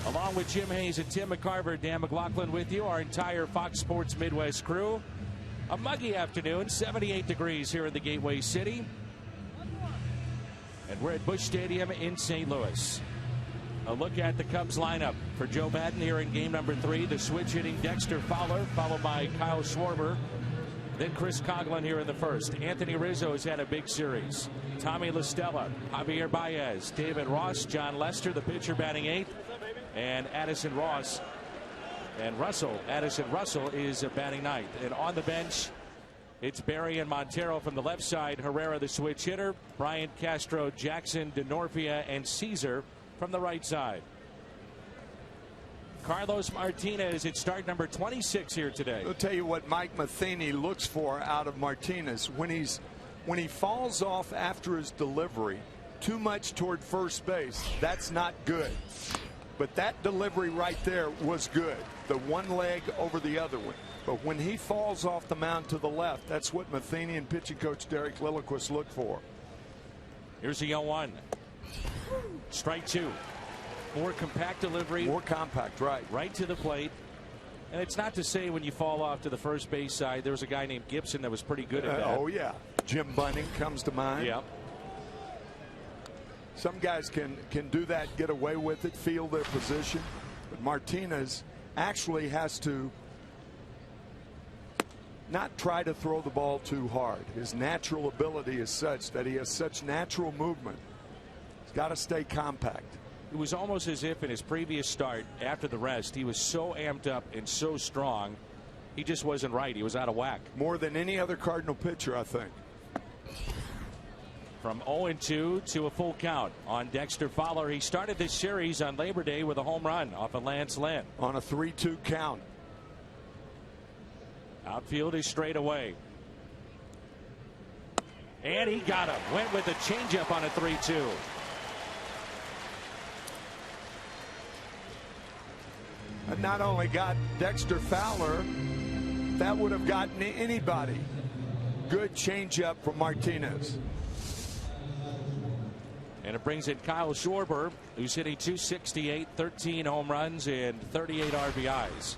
Along with Jim Hayes and Tim McCarver, Dan McLaughlin with you, our entire Fox Sports Midwest crew. A muggy afternoon, 78 degrees here in the Gateway City. And we're at Busch Stadium in St. Louis. A look at the Cubs lineup for Joe Madden here in game number 3. The switch hitting Dexter Fowler, followed by Kyle Schwarber. Then Chris Coghlan here in the first. Anthony Rizzo has had a big series. Tommy La Stella, Javier Baez, David Ross, John Lester, the pitcher batting 8th. And Addison Russell is batting 9th. And on the bench, it's Barry and Montero from the left side. Herrera, the switch hitter. Bryant, Castro, Jackson, DeNorfia, and Caesar from the right side. Carlos Martinez at start number 26 here today. I'll tell you what Mike Matheny looks for out of Martinez. When he falls off after his delivery too much toward first base, that's not good. But that delivery right there was good. The one leg over the other one. But when he falls off the mound to the left, that's what Matheny and pitching coach Derek Lilliquist look for. Here's the 0-1. Strike 2. More compact delivery. More compact, right. Right to the plate. And it's not to say when you fall off to the first base side, there was a guy named Gibson that was pretty good at that. Oh, yeah. Jim Bunning comes to mind. Yeah. Some guys can do that, get away with it, feel their position. But Martinez actually has to not try to throw the ball too hard. His natural ability is such that he has such natural movement. He's got to stay compact. It was almost as if in his previous start after the rest, he was so amped up and so strong, he just wasn't right. He was out of whack. More than any other Cardinal pitcher, I think. From 0-2 to a full count on Dexter Fowler. He started this series on Labor Day with a home run off of Lance Lynn. On a 3-2 count. Outfield is straight away. And he got him. Went with a changeup on a 3-2. And not only got Dexter Fowler, that would have gotten anybody. Good changeup from Martinez. And it brings in Kyle Schwarber, who's hitting .268, 13 home runs, and 38 RBIs.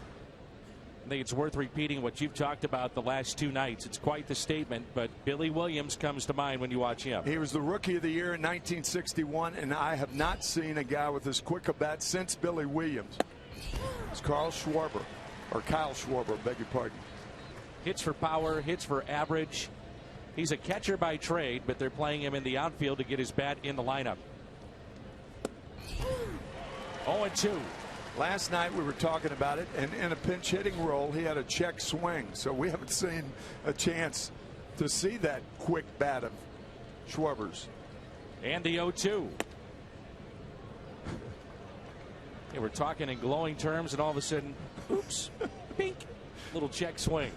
I think it's worth repeating what you've talked about the last 2 nights. It's quite the statement, but Billy Williams comes to mind when you watch him. He was the Rookie of the Year in 1961, and I have not seen a guy with as quick a bat since Billy Williams. It's Kyle Schwarber, beg your pardon. Hits for power, hits for average. He's a catcher by trade, but they're playing him in the outfield to get his bat in the lineup. 0-2. Last night we were talking about it, and in a pinch hitting role, he had a check swing. So we haven't seen a chance to see that quick bat of Schwarber's. And the 0-2. They were talking in glowing terms, and all of a sudden, oops, pink, little check swing.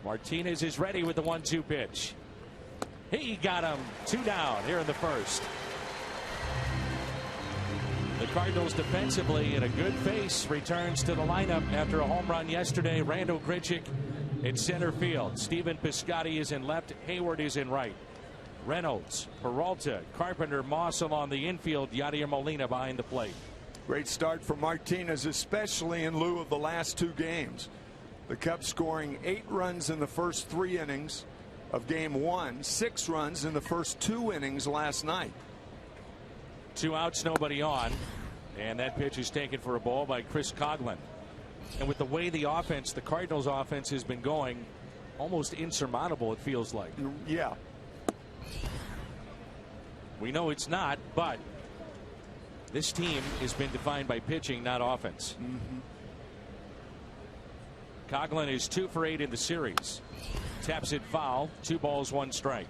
Martinez is ready with the 1-2 pitch. He got him. 2 down here in the first. The Cardinals defensively in a good face returns to the lineup after a home run yesterday. Randall Grichuk in center field. Stephen Piscotty is in left. Hayward is in right. Reynolds, Peralta, Carpenter, Moss along the infield. Yadier Molina behind the plate. Great start for Martinez, especially in lieu of the last 2 games. The Cubs scoring 8 runs in the first 3 innings of game 1, 6 runs in the first 2 innings last night. 2 outs, nobody on, and that pitch is taken for a ball by Chris Coghlan. And with the way the Cardinals offense has been going, almost insurmountable it feels like. Yeah. We know it's not, but this team has been defined by pitching, not offense. Coghlan is 2 for 8 in the series. Taps it foul. 2 balls, 1 strike.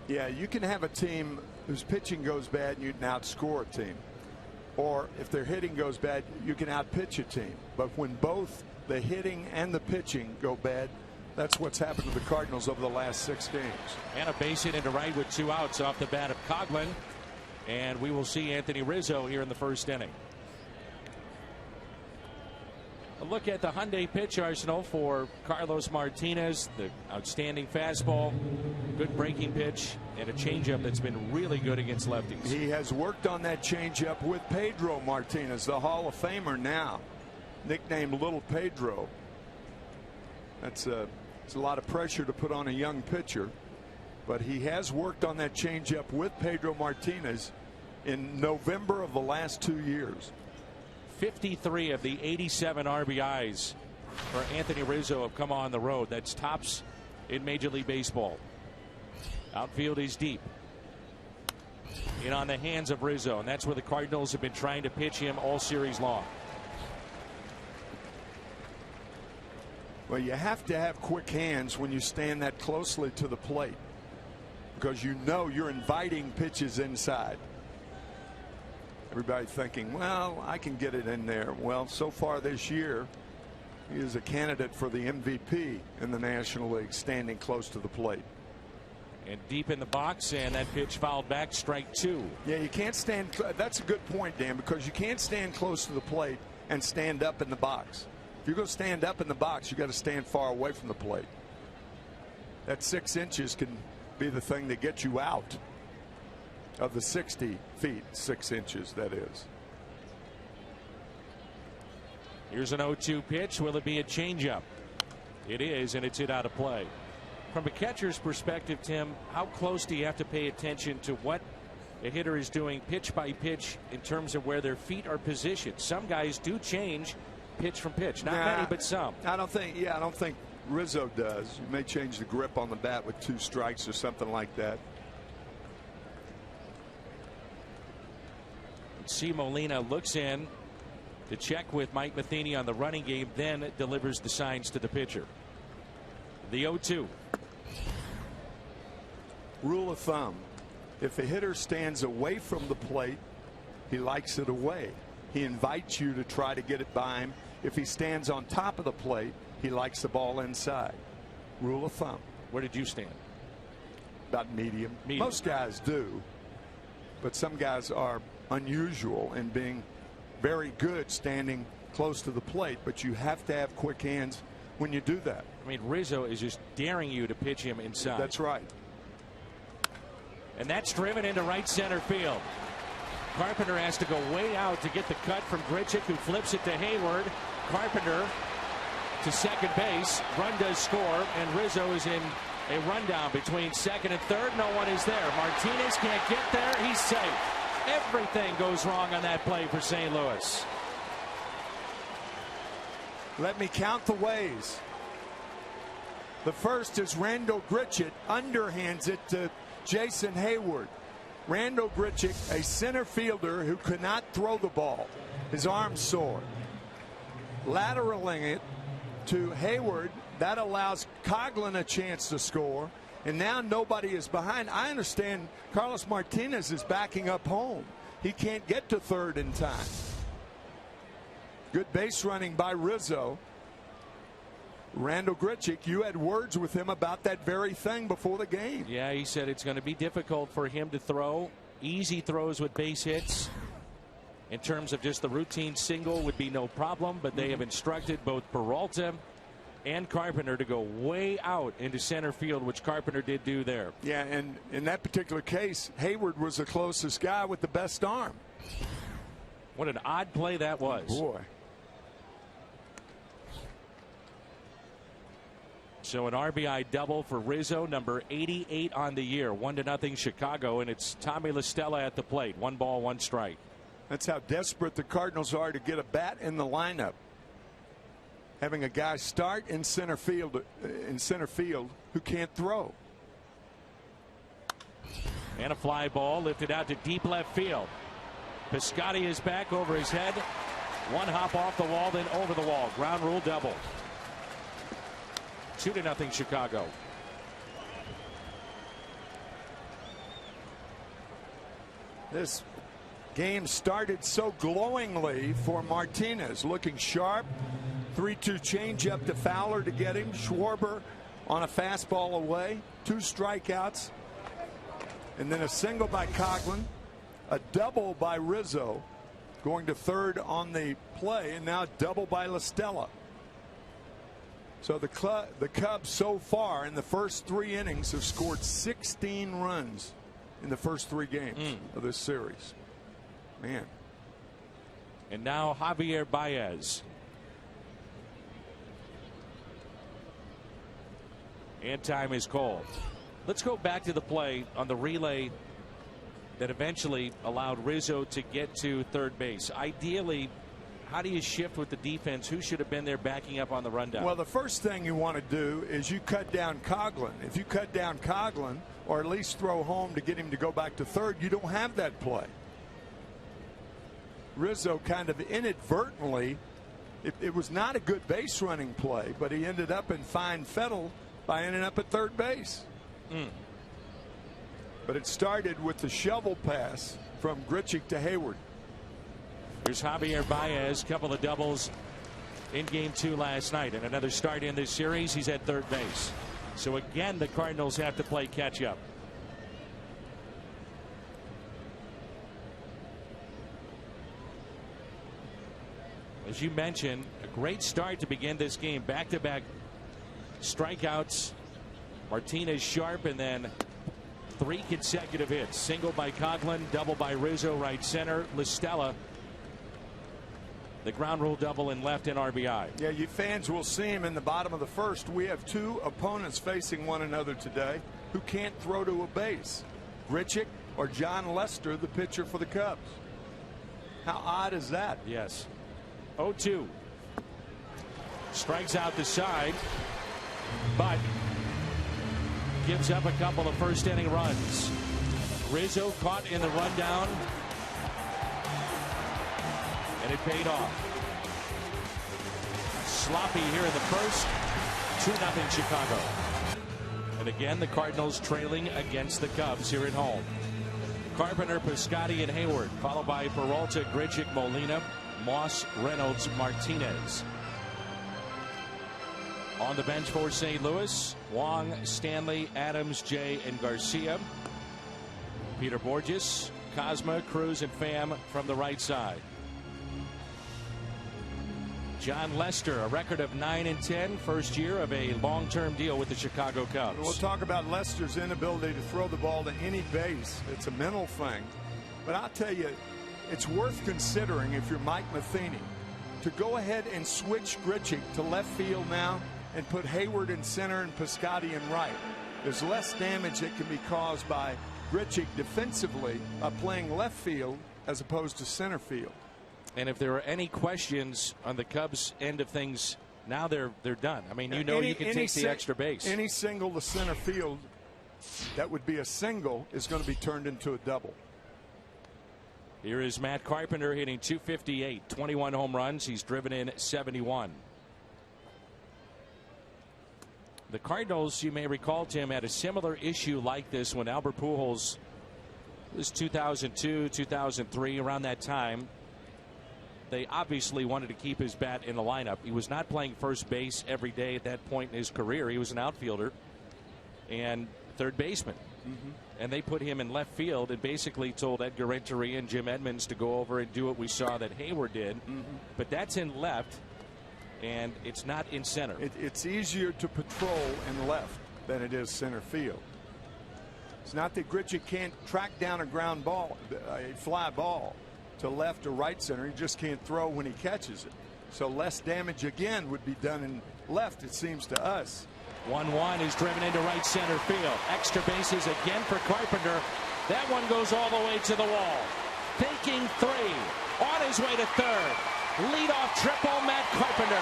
Yeah, you can have a team whose pitching goes bad and you can outscore a team. Or if their hitting goes bad, you can outpitch a team. But when both the hitting and the pitching go bad, that's what's happened to the Cardinals over the last 6 games. And a base hit into right with 2 outs off the bat of Coghlan. And we will see Anthony Rizzo here in the first inning. A look at the Hyundai pitch arsenal for Carlos Martinez. The outstanding fastball, good breaking pitch, and a changeup that's been really good against lefties. He has worked on that changeup with Pedro Martinez, the Hall of Famer now, nicknamed Little Pedro. It's a lot of pressure to put on a young pitcher, but he has worked on that changeup with Pedro Martinez in November of the last 2 years. 53 of the 87 RBIs for Anthony Rizzo have come on the road. That's tops in Major League Baseball. Outfield is deep. In on the hands of Rizzo, and that's where the Cardinals have been trying to pitch him all series long. Well, you have to have quick hands when you stand that closely to the plate, because you know you're inviting pitches inside. Everybody thinking, well, I can get it in there. Well, so far this year, he is a candidate for the MVP in the National League, standing close to the plate. And deep in the box, and that pitch fouled back, strike 2. Yeah, you can't stand. That's a good point, Dan, because you can't stand close to the plate and stand up in the box. If you're going to stand up in the box, you got to stand far away from the plate. That 6 inches can be the thing that gets you out of the 60 feet, 6 inches, that is. Here's an 0-2 pitch. Will it be a changeup? It is, and it's hit out of play. From a catcher's perspective, Tim, how close do you have to pay attention to what a hitter is doing pitch by pitch in terms of where their feet are positioned? Some guys do change pitch from pitch. Not many, but some. I don't think Rizzo does. You may change the grip on the bat with 2 strikes or something like that. C. Molina looks in to check with Mike Matheny on the running game, then delivers the signs to the pitcher. The 0-2. Rule of thumb: if a hitter stands away from the plate, he likes it away. He invites you to try to get it by him. If he stands on top of the plate, he likes the ball inside. Rule of thumb. Where did you stand? About medium. Most guys do, but some guys are unusual in being very good standing close to the plate, but you have to have quick hands when you do that. I mean, Rizzo is just daring you to pitch him inside. That's right. And that's driven into right center field. Carpenter has to go way out to get the cut from Grichuk, who flips it to Hayward. Carpenter to second base. Run does score, and Rizzo is in a rundown between second and third. No one is there. Martinez can't get there. He's safe. Everything goes wrong on that play for St. Louis. Let me count the ways. The first is Randall Grichuk underhands it to Jason Hayward. Randall Grichuk, a center fielder who could not throw the ball. His arm's sore. Lateraling it to Hayward. That allows Coghlan a chance to score. And now nobody is behind. I understand Carlos Martinez is backing up home. He can't get to third in time. Good base running by Rizzo. Randall Grichuk, you had words with him about that very thing before the game. Yeah, he said it's going to be difficult for him to throw. Easy throws with base hits. In terms of just the routine single would be no problem, but they have instructed both Peralta and Carpenter to go way out into center field, which Carpenter did do there. Yeah, and in that particular case, Hayward was the closest guy with the best arm. What an odd play that was. Boy. So an RBI double for Rizzo, number 88 on the year. 1-0 Chicago, and it's Tommy La Stella at the plate. 1 ball, 1 strike. That's how desperate the Cardinals are to get a bat in the lineup. Having a guy start in center field who can't throw. And a fly ball lifted out to deep left field. Piscotty is back over his head. 1 hop off the wall, then over the wall. Ground rule double. 2-0 Chicago. This game started so glowingly for Martinez, looking sharp. 3-2 changeup to Fowler to get him. Schwarber on a fastball away. 2 strikeouts. And then a single by Coghlan. A double by Rizzo. going to third on the play, and now double by LaStella. So the Cubs so far in the first 3 innings have scored 16 runs in the first 3 games of this series. Man. And now Javier Baez. And time is called. Let's go back to the play on the relay that eventually allowed Rizzo to get to third base. Ideally, how do you shift with the defense? Who should have been there backing up on the rundown? Well, the first thing you want to do is you cut down Coghlan. If you cut down Coghlan, or at least throw home to get him to go back to third, you don't have that play. Rizzo kind of inadvertently, it was not a good base running play, but he ended up in fine fettle by ending up at third base. But it started with the shovel pass from Grichuk to Hayward. Here's Javier Baez, couple of doubles in game 2 last night, and another start in this series. He's at third base. So again, the Cardinals have to play catch up. As you mentioned, a great start to begin this game. Back-to-back strikeouts. Martinez sharp, and then 3 consecutive hits. Single by Coghlan, double by Rizzo, right center. LaStella, the ground rule double in left in RBI. Yeah, you fans will see him in the bottom of the first. We have 2 opponents facing one another today who can't throw to a base. Grichuk or John Lester, the pitcher for the Cubs. How odd is that? Yes. 0-2. Strikes out the side, but gives up a couple of first inning runs. Rizzo caught in the rundown, and it paid off. Sloppy here in the first. 2-0 Chicago. And again, the Cardinals trailing against the Cubs here at home. Carpenter, Piscotty, and Hayward, followed by Peralta, Grichuk, Molina, Moss, Reynolds, Martinez. On the bench for St. Louis, Wong, Stanley, Adams, Jay, and Garcia. Peter Borges, Cosma, Cruz, and Pham from the right side. John Lester, a record of 9-10, first year of a long-term deal with the Chicago Cubs. We'll talk about Lester's inability to throw the ball to any base. It's a mental thing. But I'll tell you, it's worth considering if you're Mike Matheny to go ahead and switch Grichuk to left field now and put Hayward in center and Piscotty in right. There's less damage that can be caused by Grichuk defensively playing left field as opposed to center field. And if there are any questions on the Cubs end of things, now they're done. I mean, you can take the extra base. Any single to center field that would be a single is going to be turned into a double. Here is Matt Carpenter hitting .258, 21 home runs. He's driven in 71. The Cardinals, you may recall, Tim, had a similar issue like this when Albert Pujols, it was 2002, 2003, around that time. They obviously wanted to keep his bat in the lineup. He was not playing first base every day at that point in his career. He was an outfielder and third baseman. And they put him in left field and basically told Edgar Renteria and Jim Edmonds to go over and do what we saw that Hayward did. But that's in left, and it's not in center. It's easier to patrol in left than it is center field. It's not that Grichuk can't track down a ground ball, a fly ball to left or right center. He just can't throw when he catches it. So less damage again would be done in left, it seems to us. 1-1 is driven into right center field. Extra bases again for Carpenter. That one goes all the way to the wall. Taking 3. On his way to third. Leadoff triple, Matt Carpenter.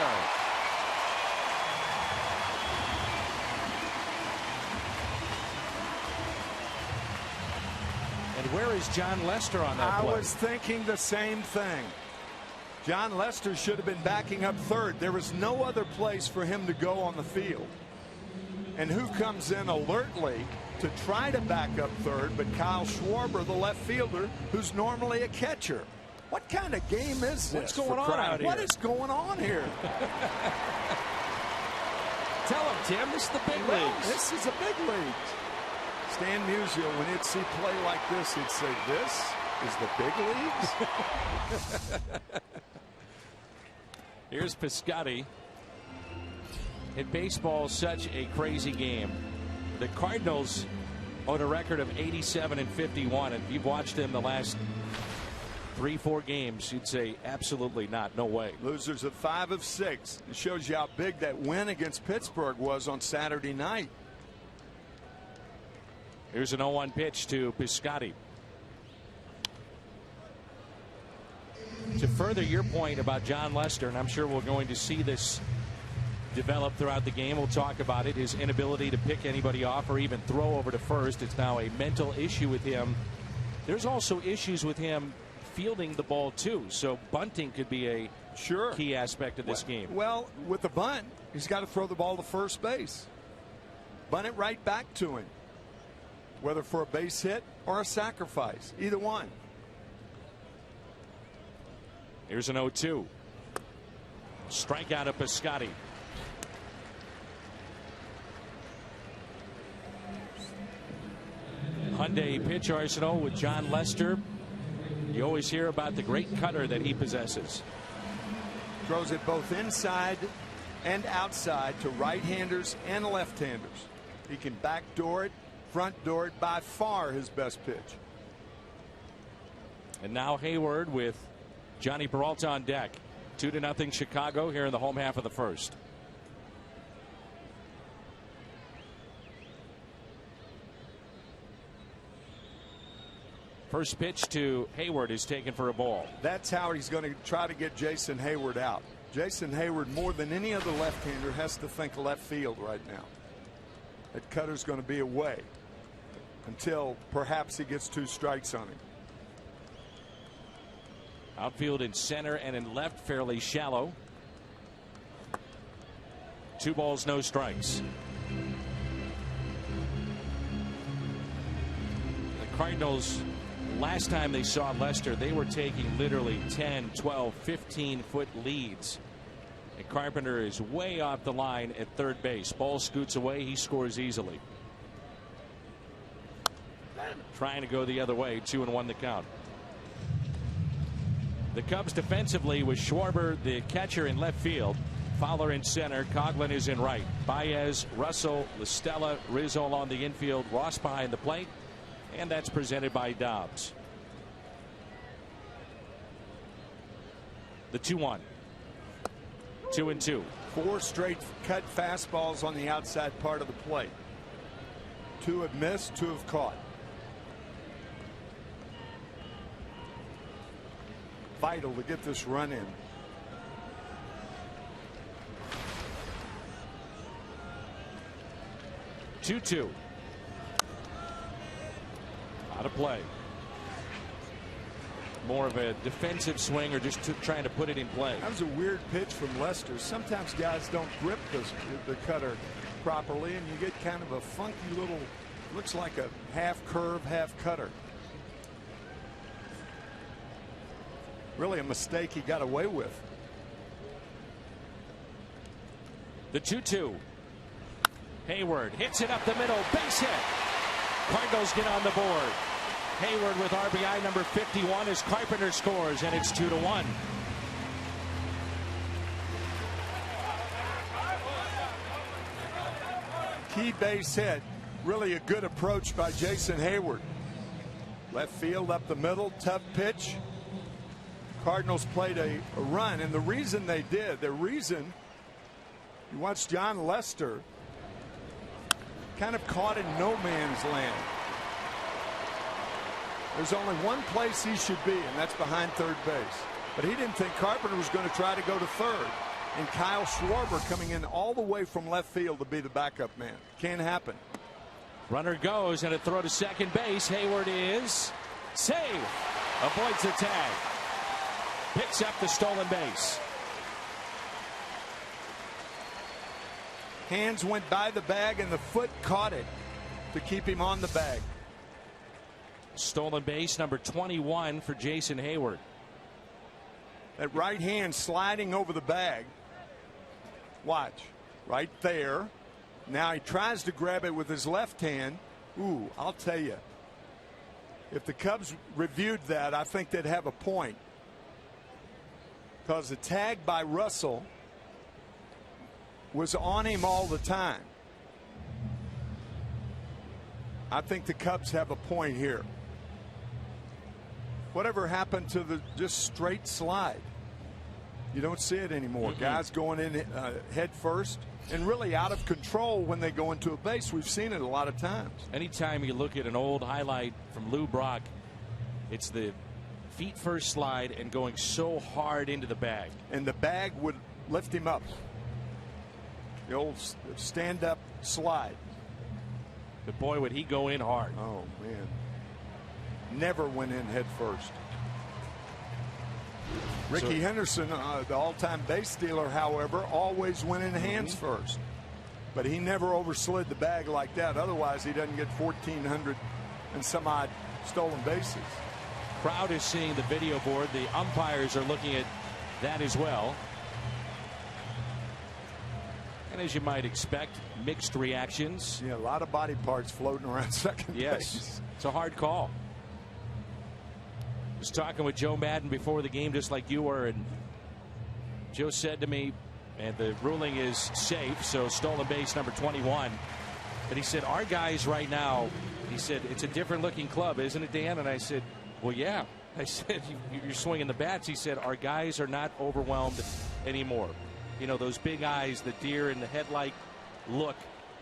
And where is John Lester on that play? I was thinking the same thing. John Lester should have been backing up third. There was no other place for him to go on the field. And who comes in alertly to try to back up third but Kyle Schwarber, the left fielder, who's normally a catcher. What kind of game is this? What's going on out here? What is going on here? Tell him, Tim, this is the big leagues. This is a big league. Stan Musial, when he'd see play like this, he'd say, this is the big leagues. Here's Piscotty. In baseball, such a crazy game. The Cardinals on a record of 87-51, and you've watched them the last 3-4 games, you'd say absolutely not, no way. Losers of 5 of 6. It shows you how big that win against Pittsburgh was on Saturday night. Here's an 0-1 pitch to Piscotty. To further your point about John Lester, and I'm sure we're going to see this develop throughout the game, we'll talk about it, his inability to pick anybody off or even throw over to first. It's now a mental issue with him. There's also issues with him fielding the ball too, so bunting could be a key aspect of this game. Well, with the bunt, he's got to throw the ball to first base. Bunt it right back to him, whether for a base hit or a sacrifice, either one. Here's an 0-2. Strikeout of Piscotty. Hyundai pitch arsenal with John Lester. You always hear about the great cutter that he possesses. Throws it both inside and outside to right-handers and left-handers. He can backdoor it, front door it, by far his best pitch. And now Hayward with Johnny Peralta on deck. 2-0 Chicago here in the home half of the first. First pitch to Hayward is taken for a ball. That's how he's going to try to get Jason Hayward out. Jason Hayward, more than any other left-hander, has to think left field right now. That cutter's going to be away until perhaps he gets 2 strikes on him. Outfield in center and in left fairly shallow. 2 balls, no strikes. The Cardinals, last time they saw Lester, they were taking literally 10, 12, 15-foot leads. And Carpenter is way off the line at third base. Ball scoots away. He scores easily. Trying to go the other way. 2-1 the count. The Cubs defensively with Schwarber, the catcher, in left field. Fowler in center. Coghlan is in right. Baez, Russell, LaStella, Rizzo on the infield. Ross behind the plate. And that's presented by Dobbs. The 2-1. 2-2. 4 straight cut fastballs on the outside part of the plate. 2 have missed, 2 have caught. Vital to get this run in. Two. Out of play. More of a defensive swing or just trying to put it in play. That was a weird pitch from Lester. Sometimes guys don't grip the cutter properly, and you get kind of a funky little, looks like a half curve, half cutter. Really a mistake he got away with. The 2-2. Hayward hits it up the middle. Base hit. Cardinals get on the board. Hayward with RBI number 51 as Carpenter scores, and it's 2-1. Key base hit. Really a good approach by Jason Hayward. Left field up the middle. Tough pitch. Cardinals played a run, and the reason they did, you watch John Lester kind of caught in no man's land. There's only one place he should be, and that's behind third base. But he didn't think Carpenter was going to try to go to third. And Kyle Schwarber coming in all the way from left field to be the backup man. Can't happen. Runner goes, and a throw to second base. Hayward is safe. Avoids the tag. Picks up the stolen base. Hands went by the bag, and the foot caught it to keep him on the bag. Stolen base number 21 for Jason Hayward. That right hand sliding over the bag. Watch. Right there. Now he tries to grab it with his left hand. Ooh, I'll tell you. If the Cubs reviewed that, I think they'd have a point. Because the tag by Russell was on him all the time. I think the Cubs have a point here. Whatever happened to the just straight slide? You don't see it anymore. Guys going in head first and really out of control when they go into a base. We've seen it a lot of times. Anytime you look at an old highlight from Lou Brock, it's the feet first slide and going so hard into the bag. And the bag would lift him up. The old stand-up slide. But boy, would he go in hard. Oh, man. Never went in head first. Ricky Henderson, the all-time base stealer, however, always went in hands first. But he never overslid the bag like that. Otherwise, he doesn't get 1,400 and some odd stolen bases. Crowd is seeing the video board. The umpires are looking at that as well. And as you might expect, mixed reactions. Yeah, a lot of body parts floating around second base. It's a hard call. I was talking with Joe Madden before the game, just like you were, and Joe said to me, and the ruling is safe, so stolen base number 21. But he said, our guys right now, he said, it's a different looking club, isn't it, Dan? And I said, well, yeah. I said, you're swinging the bats. He said, our guys are not overwhelmed anymore. You know, those big eyes, the deer in the headlight look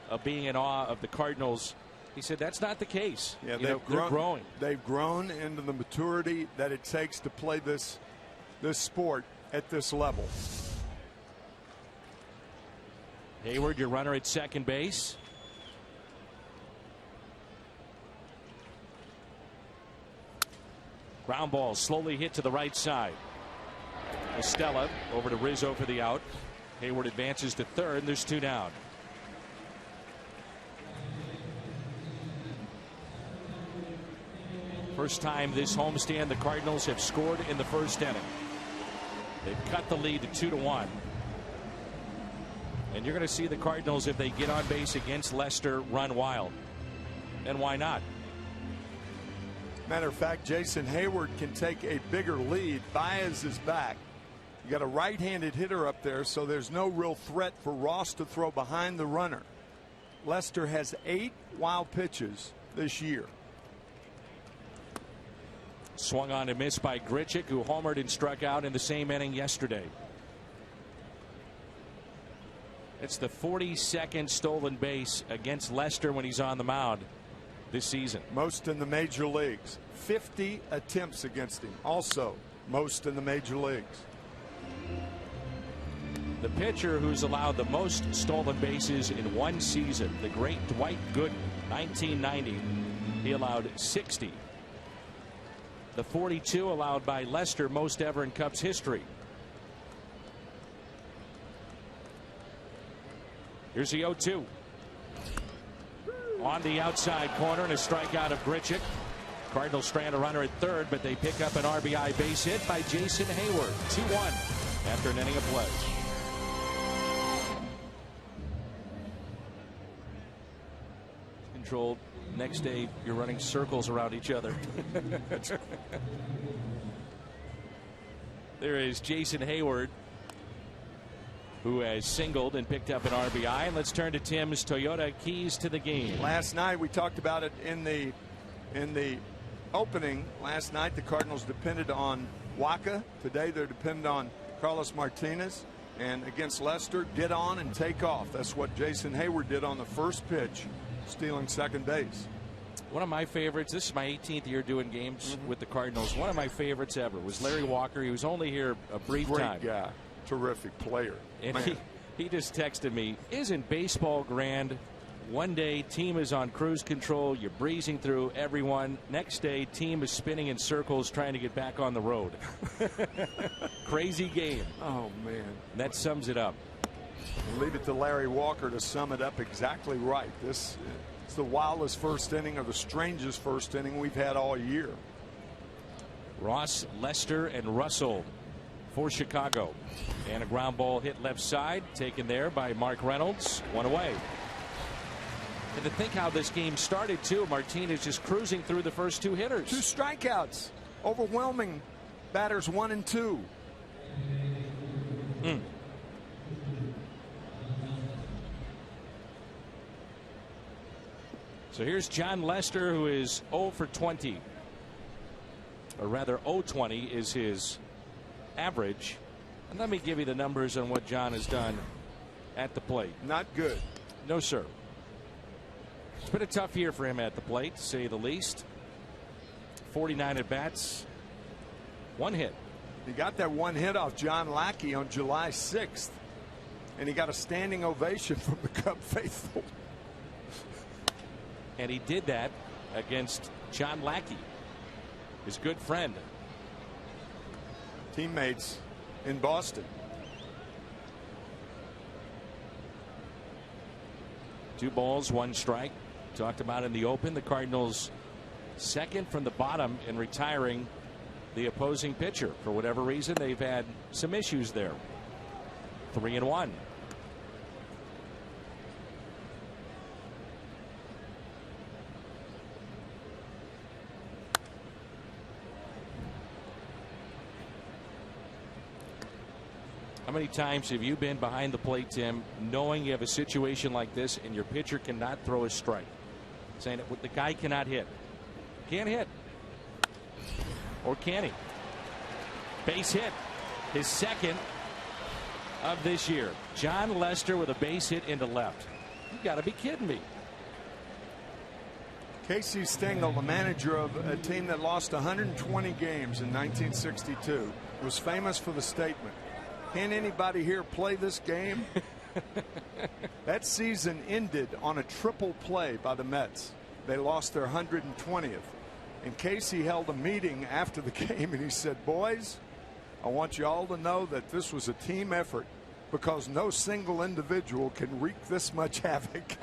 of being in awe of the Cardinals. He said that's not the case. Yeah, they're growing. They've grown into the maturity that it takes to play this sport at this level. Hayward, your runner at second base. Ground ball slowly hit to the right side. Estella over to Rizzo for the out. Hayward advances to third, and there's two down. First time this homestand, the Cardinals have scored in the first inning. They've cut the lead to 2-1. And you're going to see the Cardinals, if they get on base against Lester, run wild. And why not? Matter of fact, Jason Hayward can take a bigger lead. Baez is back. You got a right-handed hitter up there, so there's no real threat for Ross to throw behind the runner. Lester has 8 wild pitches this year. Swung on and missed by Grichuk, who homered and struck out in the same inning yesterday. It's the 42nd stolen base against Lester when he's on the mound this season. Most in the major leagues. 50 attempts against him. Also most in the major leagues. The pitcher who's allowed the most stolen bases in one season, the great Dwight Gooden, 1990, he allowed 60. The 42 allowed by Lester, most ever in Cubs history. Here's the 0-2. On the outside corner, and a strikeout of Grichuk. Cardinals strand a runner at third, but they pick up an RBI base hit by Jason Hayward. 2-1 after an inning of play. Controlled. Next day, you're running circles around each other. There is Jason Hayward, who has singled and picked up an RBI. And let's turn to Tim's Toyota keys to the game. Last night we talked about it in the opening. Last night the Cardinals depended on Waka. Today they're dependent on Carlos Martinez. And against Lester, get on and take off. That's what Jason Hayward did on the first pitch, stealing second base. One of my favorites, this is my 18th year doing games with the Cardinals. One of my favorites ever was Larry Walker. He was only here a brief time. Great guy. Terrific player. And he just texted me, isn't baseball grand? One day team is on cruise control, you're breezing through everyone. Next day team is spinning in circles trying to get back on the road. Crazy game. Oh man, that sums it up. We'll leave it to Larry Walker to sum it up exactly right. This is the wildest first inning, or the strangest first inning we've had all year. Ross, Lester, and Russell for Chicago. And a ground ball hit left side, taken there by Mark Reynolds. One away. And to think how this game started, too. Martinez just cruising through the first 2 hitters. 2 strikeouts. Overwhelming batters 1 and 2. So here's John Lester, who is 0 for 20. Or rather, 0-20 is his average. And let me give you the numbers on what John has done at the plate. Not good. No, sir. It's been a tough year for him at the plate, to say the least. 49 at bats, 1 hit. He got that 1 hit off John Lackey on July 6th, and he got a standing ovation from the Cub faithful. And he did that against John Lackey, his good friend. Teammates in Boston. 2 balls, 1 strike. Talked about in the open, the Cardinals second from the bottom in retiring the opposing pitcher. For whatever reason, they've had some issues there. 3-1. How many times have you been behind the plate, Tim, knowing you have a situation like this and your pitcher cannot throw a strike? Saying that the guy cannot hit. Can't hit. Or can he? Base hit. His second of this year. John Lester with a base hit into left. You got to be kidding me. Casey Stengel, the manager of a team that lost 120 games in 1962, was famous for the statement, "Can anybody here play this game?" That season ended on a triple play by the Mets. They lost their 120th. And Casey held a meeting after the game and he said, "Boys, I want you all to know that this was a team effort because no single individual can wreak this much havoc."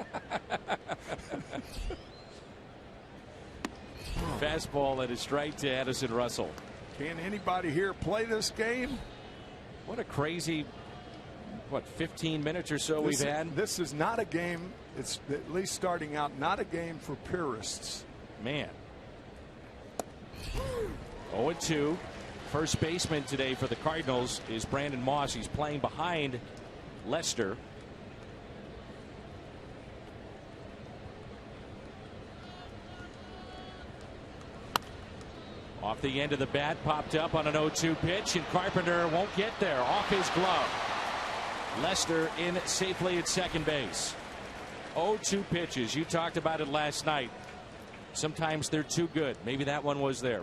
Fastball at his strike to Addison Russell. Can anybody here play this game? What a crazy, 15 minutes or so we've had. This is not a game. It's at least starting out not a game for purists. Man. 0-2. First baseman today for the Cardinals is Brandon Moss. He's playing behind Lester. Off the end of the bat, popped up on an 0-2 pitch, and Carpenter won't get there. Off his glove. Lester in safely at second base. 0-2 pitches. You talked about it last night. Sometimes they're too good. Maybe that one was there.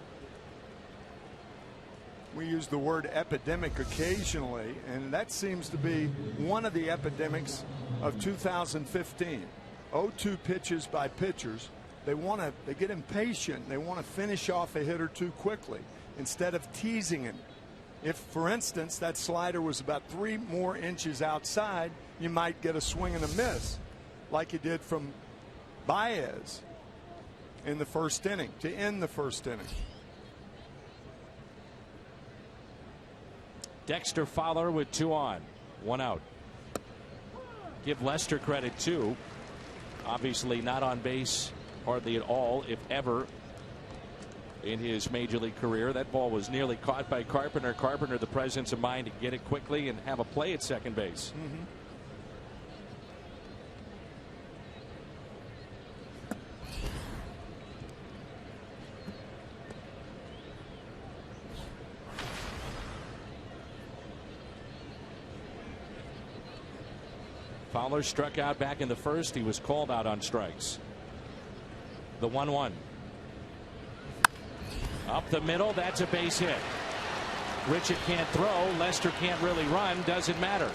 We use the word epidemic occasionally, and that seems to be one of the epidemics of 2015. 0-2 pitches by pitchers. They get impatient. They want to finish off a hitter too quickly instead of teasing him. If, for instance, that slider was about 3 more inches outside, you might get a swing and a miss, like you did from Baez in the first inning to end the first inning. Dexter Fowler with 2 on, 1 out. Give Lester credit too. Obviously not on base hardly at all, if ever, in his major league career. That ball was nearly caught by Carpenter. Carpenter, the presence of mind to get it quickly and have a play at second base. Fowler struck out back in the first. He was called out on strikes. The 1-1. Up the middle. That's a base hit. Richard can't throw. Lester can't really run. Doesn't matter.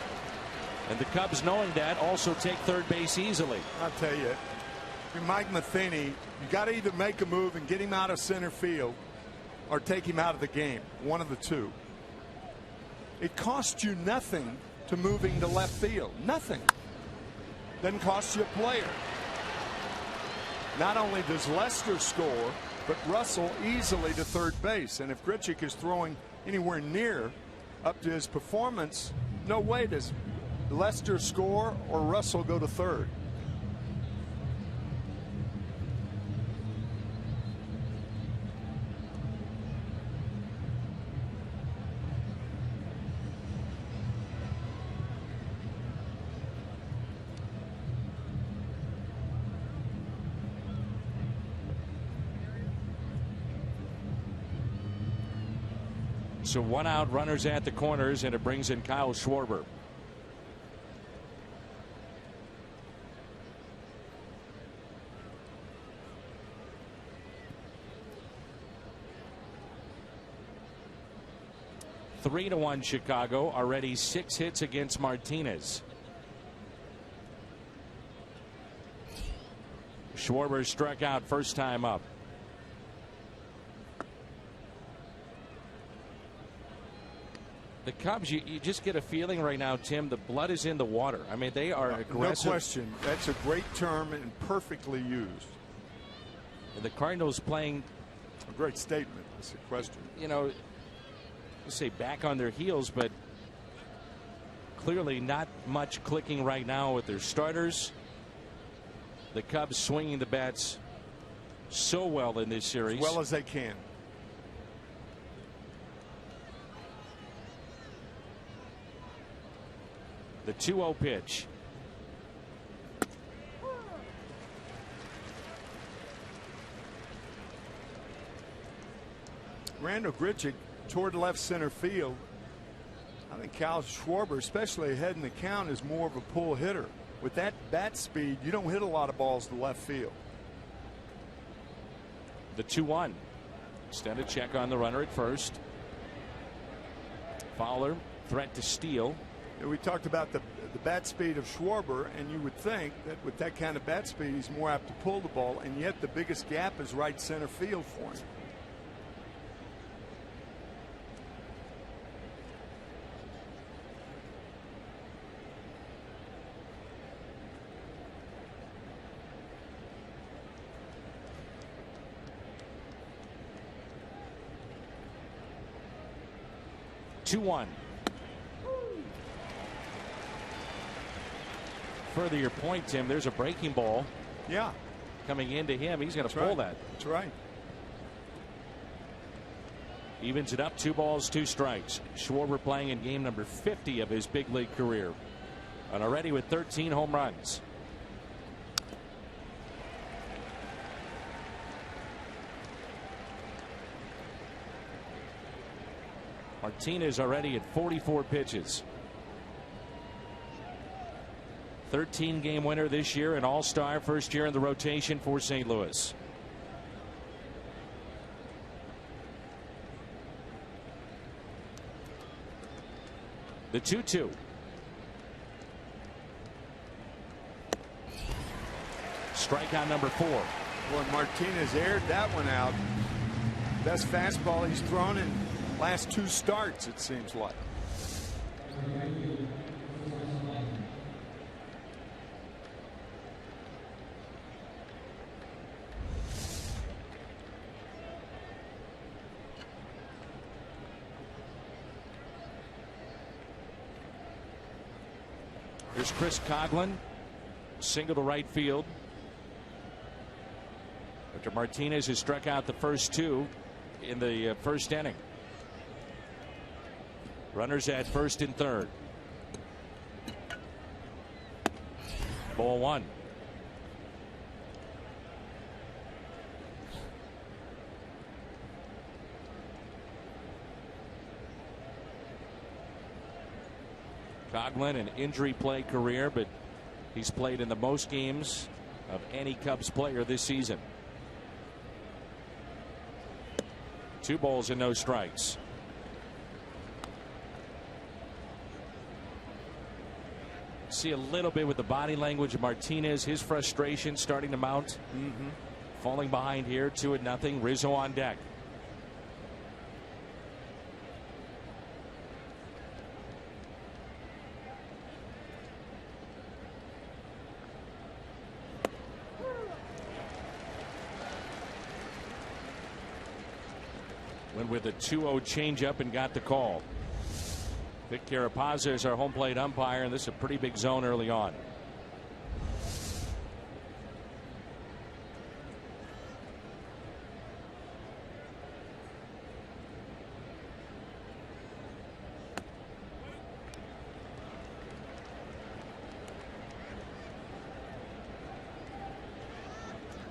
And the Cubs, knowing that, also take third base easily. I'll tell you, you're Mike Matheny. You got to either make a move and get him out of center field or take him out of the game. One of the two. It costs you nothing to moving to left field. Nothing. Doesn't cost you a player. Not only does Lester score, but Russell easily to third base. And if Grichuk is throwing anywhere near up to his performance, no way does Lester score or Russell go to third. So 1 out, runners at the corners, and it brings in Kyle Schwarber. Three to 1 Chicago. Already 6 hits against Martinez. Schwarber struck out first time up. The Cubs, you just get a feeling right now, Tim, the blood is in the water. I mean, they are aggressive. No question. That's a great term and perfectly used. And the Cardinals playing. A great statement. That's a question. You know, say back on their heels, but clearly not much clicking right now with their starters. The Cubs swinging the bats so well in this series. As well as they can. The 2-0 pitch. Randall Grichuk toward left center field. I think Kyle Schwarber, especially ahead in the count, is more of a pull hitter. With that bat speed, you don't hit a lot of balls to left field. The 2-1. Extended check on the runner at first. Fowler, threat to steal. We talked about the bat speed of Schwarber, and you would think that with that kind of bat speed, he's more apt to pull the ball, and yet the biggest gap is right center field for him. Further your point, Tim, there's a breaking ball. Yeah. Coming into him. He's going to pull that. That's right. Evens it up. 2 balls, 2 strikes. Schwarber playing in game number 50 of his big league career. And already with 13 home runs. Martinez already at 44 pitches. 13-game winner this year, an all-star, first year in the rotation for St. Louis. The 2-2. Strikeout number 4. Boy, Martinez aired that one out. Best fastball he's thrown in last 2 starts, it seems like. Here's Chris Coghlan, single to right field. After Martinez has struck out the first 2 in the first inning. Runners at first and third. Ball 1. Coghlan, an injury play career, but he's played in the most games of any Cubs player this season. 2 balls and no strikes. See a little bit with the body language of Martinez, his frustration starting to mount. Falling behind here, 2-0. Rizzo on deck. Went with a 2-0 changeup and got the call. Vic Carapazza is our home plate umpire, and this is a pretty big zone early on.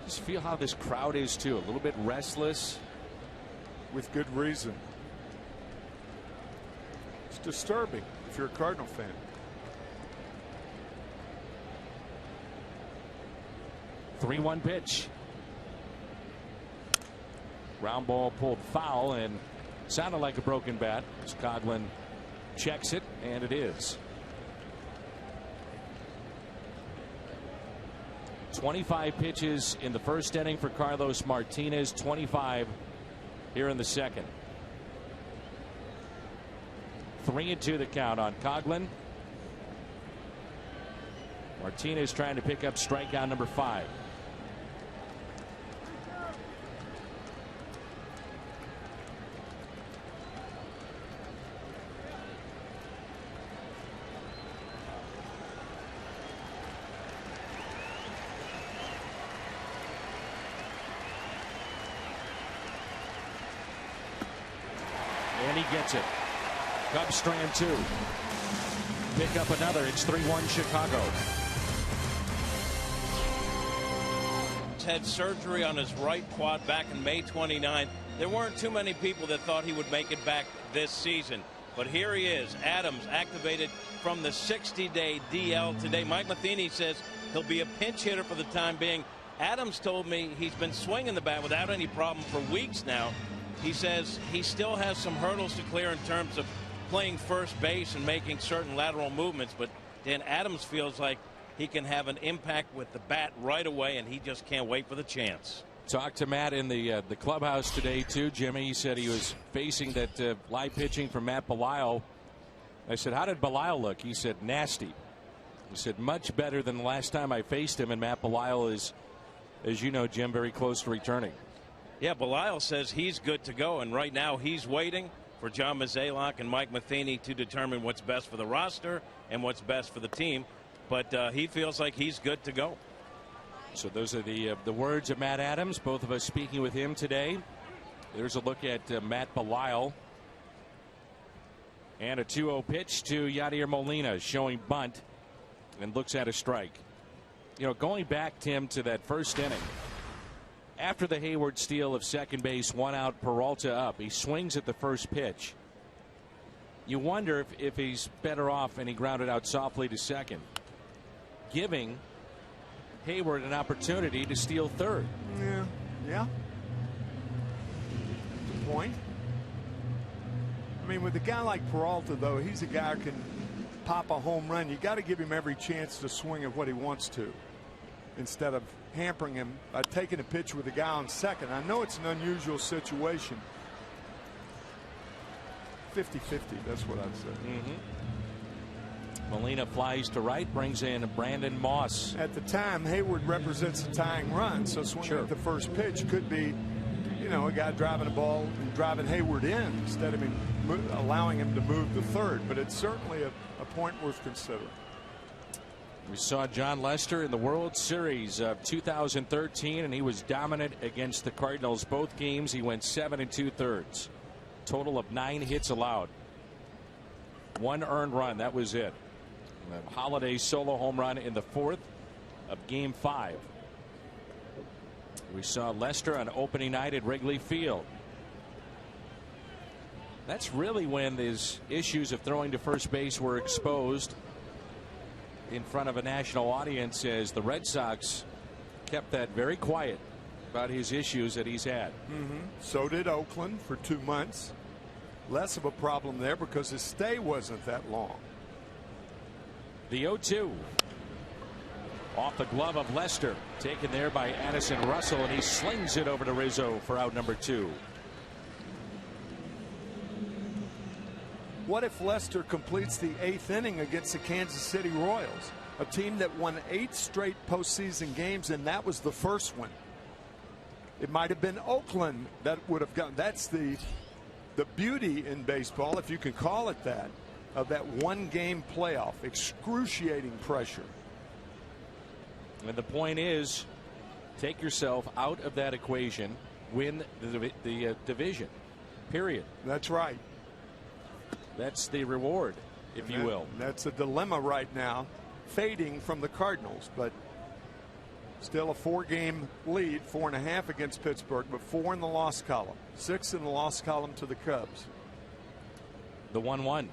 Just feel how this crowd is too. A little bit restless. With good reason. It's disturbing if you're a Cardinal fan. Three 1 pitch. Ground ball pulled foul and sounded like a broken bat as Coghlan checks it, and it is. 25 pitches in the first inning for Carlos Martinez, 25 here in the second. 3-2 the count on Coghlan. Martinez trying to pick up strikeout number 5. And he gets it. Cubs strand 2. Pick up another. It's 3-1 Chicago. He's had surgery on his right quad back in May 29. There weren't too many people that thought he would make it back this season. But here he is. Adams activated from the 60-day DL today. Mike Matheny says he'll be a pinch hitter for the time being. Adams told me he's been swinging the bat without any problem for weeks now. He says he still has some hurdles to clear in terms of playing first base and making certain lateral movements, but Dan Adams feels like he can have an impact with the bat right away, and he just can't wait for the chance. Talked to Matt in the clubhouse today too, Jimmy. He said he was facing that live pitching from Matt Belisle. I said, how did Belisle look? He said, nasty. He said, much better than the last time I faced him, and Matt Belisle is, as you know, Jim, very close to returning. Yeah, Belisle says he's good to go, and right now he's waiting for John Mozeliak and Mike Matheny to determine what's best for the roster and what's best for the team. But he feels like he's good to go. So those are the words of Matt Adams. Both of us speaking with him today. There's a look at Matt Belisle. And a 2-0 pitch to Yadier Molina, showing bunt, and looks at a strike. You know, going back, Tim, to that first inning. After the Hayward steal of second base, 1 out, Peralta up. He swings at the first pitch. You wonder if he's better off, and he grounded out softly to second, giving Hayward an opportunity to steal third. Yeah. Good point. I mean, with a guy like Peralta, though, he's a guy who can pop a home run. You got to give him every chance to swing at what he wants to, instead of hampering him by taking a pitch with a guy on second. I know it's an unusual situation. 50-50, that's what I'd say. Molina flies to right, brings in Brandon Moss. At the time, Hayward represents a tying run, so swinging at the first pitch could be, you know, a guy driving a ball and driving Hayward in instead of allowing him to move the third. But it's certainly a point worth considering. We saw John Lester in the World Series of 2013, and he was dominant against the Cardinals. Both games he went 7 2/3. Total of 9 hits allowed. 1 earned run. That was it. And a Holiday solo home run in the 4th of Game 5. We saw Lester on opening night at Wrigley Field. That's really when his issues of throwing to first base were exposed in front of a national audience, as the Red Sox kept that very quiet about his issues that he's had. So did Oakland for 2 months. Less of a problem there because his stay wasn't that long. The 0-2 off the glove of Lester, taken there by Addison Russell, and he slings it over to Rizzo for out number 2. What if Lester completes the 8th inning against the Kansas City Royals, a team that won 8 straight postseason games, and that was the first one? It might have been Oakland that would have gotten. That's the beauty in baseball, if you can call it that, of that one-game playoff. Excruciating pressure. And the point is, take yourself out of that equation, win the division, period. That's right. That's the reward, if you will. That's a dilemma right now, fading from the Cardinals, but still a 4-game lead, 4.5 against Pittsburgh, but 4 in the loss column, 6 in the loss column to the Cubs. The 1-1.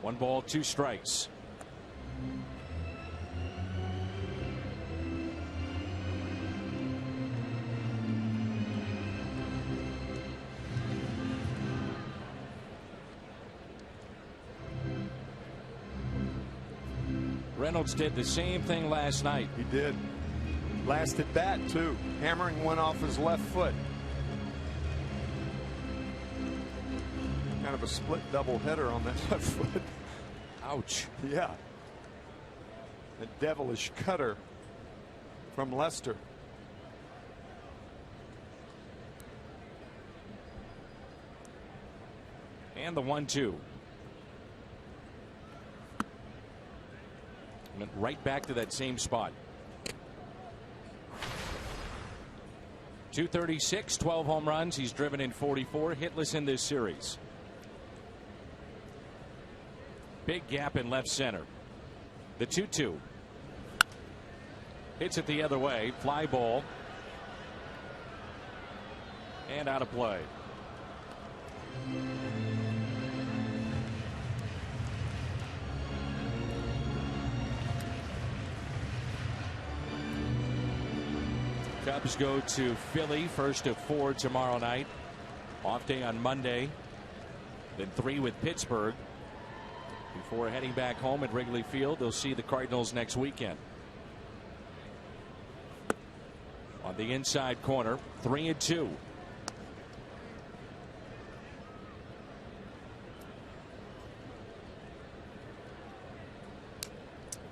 1 ball, 2 strikes. Reynolds did the same thing last night. He did. Last at bat, too. Hammering one off his left foot. Kind of a split double header on that left foot. Ouch. Yeah. A devilish cutter from Lester. And the 1-2. Went right back to that same spot. 236, 12 home runs. He's driven in 44, hitless in this series. Big gap in left center. The 2-2. Hits it the other way. Fly ball. And out of play. Cubs go to Philly, first of 4 tomorrow night. Off day on Monday. Then 3 with Pittsburgh. Before heading back home at Wrigley Field, they'll see the Cardinals next weekend. On the inside corner, 3-2.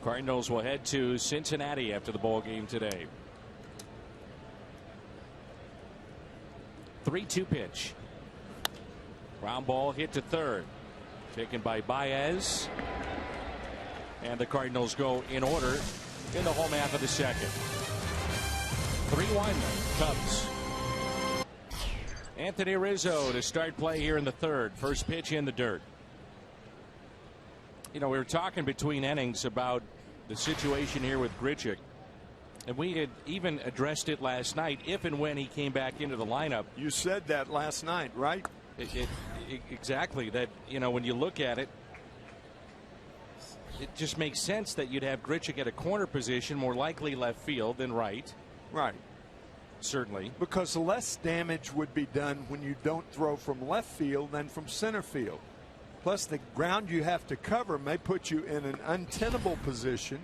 Cardinals will head to Cincinnati after the ball game today. 3-2 pitch. Ground ball hit to third. Taken by Baez. And the Cardinals go in order in the home half of the second. 3-1 Cubs. Anthony Rizzo to start play here in the third. First pitch in the dirt. You know, we were talking between innings about the situation here with Grichuk. And we had even addressed it last night if and when he came back into the lineup. You said that last night, right? Exactly. That, you know, when you look at it, it just makes sense that you'd have Grichuk at a corner position, more likely left field than right. Right. Certainly. Because less damage would be done when you don't throw from left field than from center field. Plus, the ground you have to cover may put you in an untenable position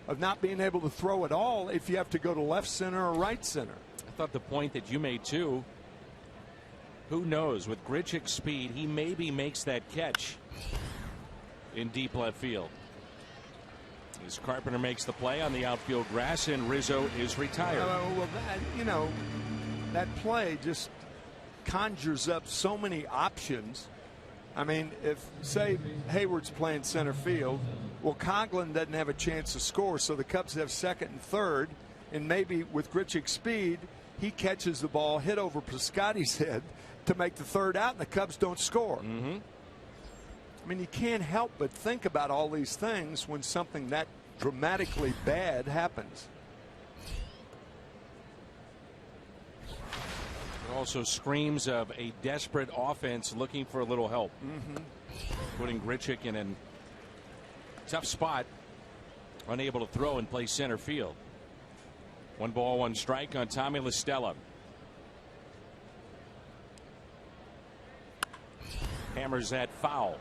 of not being able to throw at all if you have to go to left center or right center. I thought the point that you made too, who knows, with Grichuk's speed, he maybe makes that catch in deep left field. As Carpenter makes the play on the outfield grass, and Rizzo is retired. Well, that play just conjures up so many options. I mean, if, say, Hayward's playing center field, well, Coghlan doesn't have a chance to score, so the Cubs have second and third, and maybe with Grichuk's speed, he catches the ball, hit over Piscotty's head to make the third out, and the Cubs don't score. Mm-hmm. I mean, you can't help but think about all these things when something that dramatically bad happens. It also screams of a desperate offense looking for a little help. Mm-hmm. Putting Grichuk in a tough spot, unable to throw and play center field. 1 ball, 1 strike on Tommy La Stella. Hammers that foul.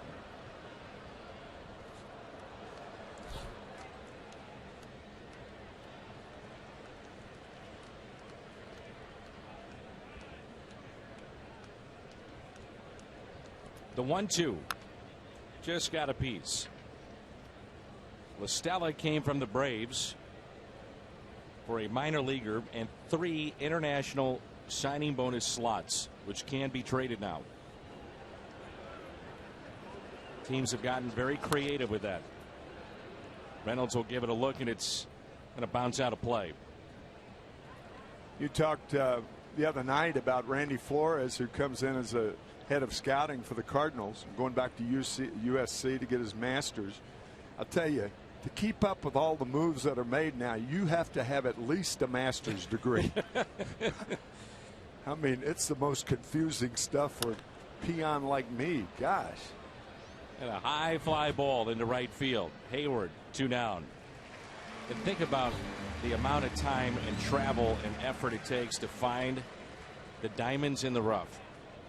The 1-2 just got a piece. La Stella came from the Braves for a minor leaguer and 3 international signing bonus slots, which can be traded now. Teams have gotten very creative with that. Reynolds will give it a look, and it's going to bounce out of play. You talked the other night about Randy Flores, who comes in as a head of scouting for the Cardinals, going back to USC to get his master's. I'll tell you, to keep up with all the moves that are made now, you have to have at least a master's degree. I mean, it's the most confusing stuff for a peon like me. Gosh. And a high fly ball into right field. Hayward, 2 down. And think about the amount of time and travel and effort it takes to find the diamonds in the rough.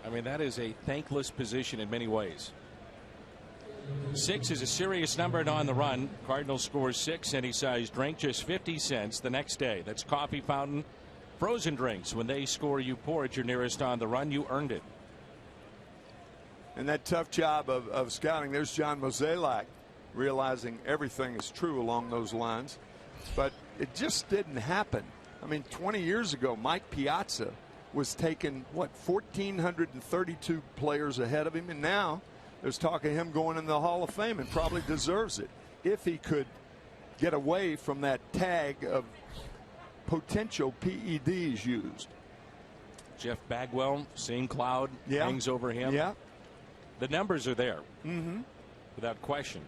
I mean, that is a thankless position in many ways. 6 is a serious number and on the run. Cardinals scores 6. Any size drink, just 50 cents the next day. That's coffee fountain, frozen drinks. When they score, you pour at your nearest on the run. You earned it. And that tough job of scouting. There's John Mozeliak realizing everything is true along those lines. But it just didn't happen. I mean, 20 years ago, Mike Piazza was taking, what, 1,432 players ahead of him. And now there's talk of him going in the Hall of Fame and probably deserves it if he could get away from that tag of potential PEDs used. Jeff Bagwell, same cloud hangs over him. Yeah. The numbers are there. Without question.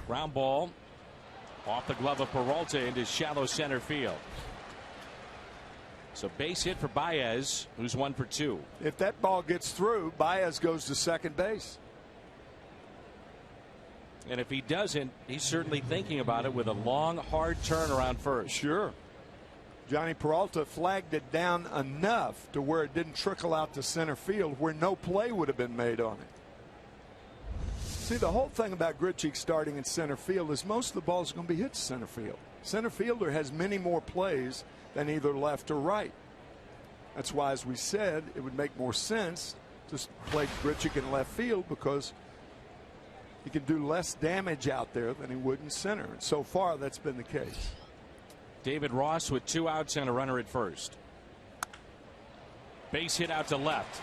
Ground ball off the glove of Peralta into shallow center field. So base hit for Baez, who's 1 for 2. If that ball gets through, Baez goes to second base. And if he doesn't, he's certainly thinking about it with a long, hard turn around first. Sure. Johnny Peralta flagged it down enough to where it didn't trickle out to center field where no play would have been made on it. See, the whole thing about Grichuk starting in center field is most of the balls are going to be hit to center field. Center fielder has many more plays than either left or right. That's why, as we said, it would make more sense to play Grichuk in left field because he can do less damage out there than he would in center. And so far, that's been the case. David Ross with 2 outs and a runner at first. Base hit out to left.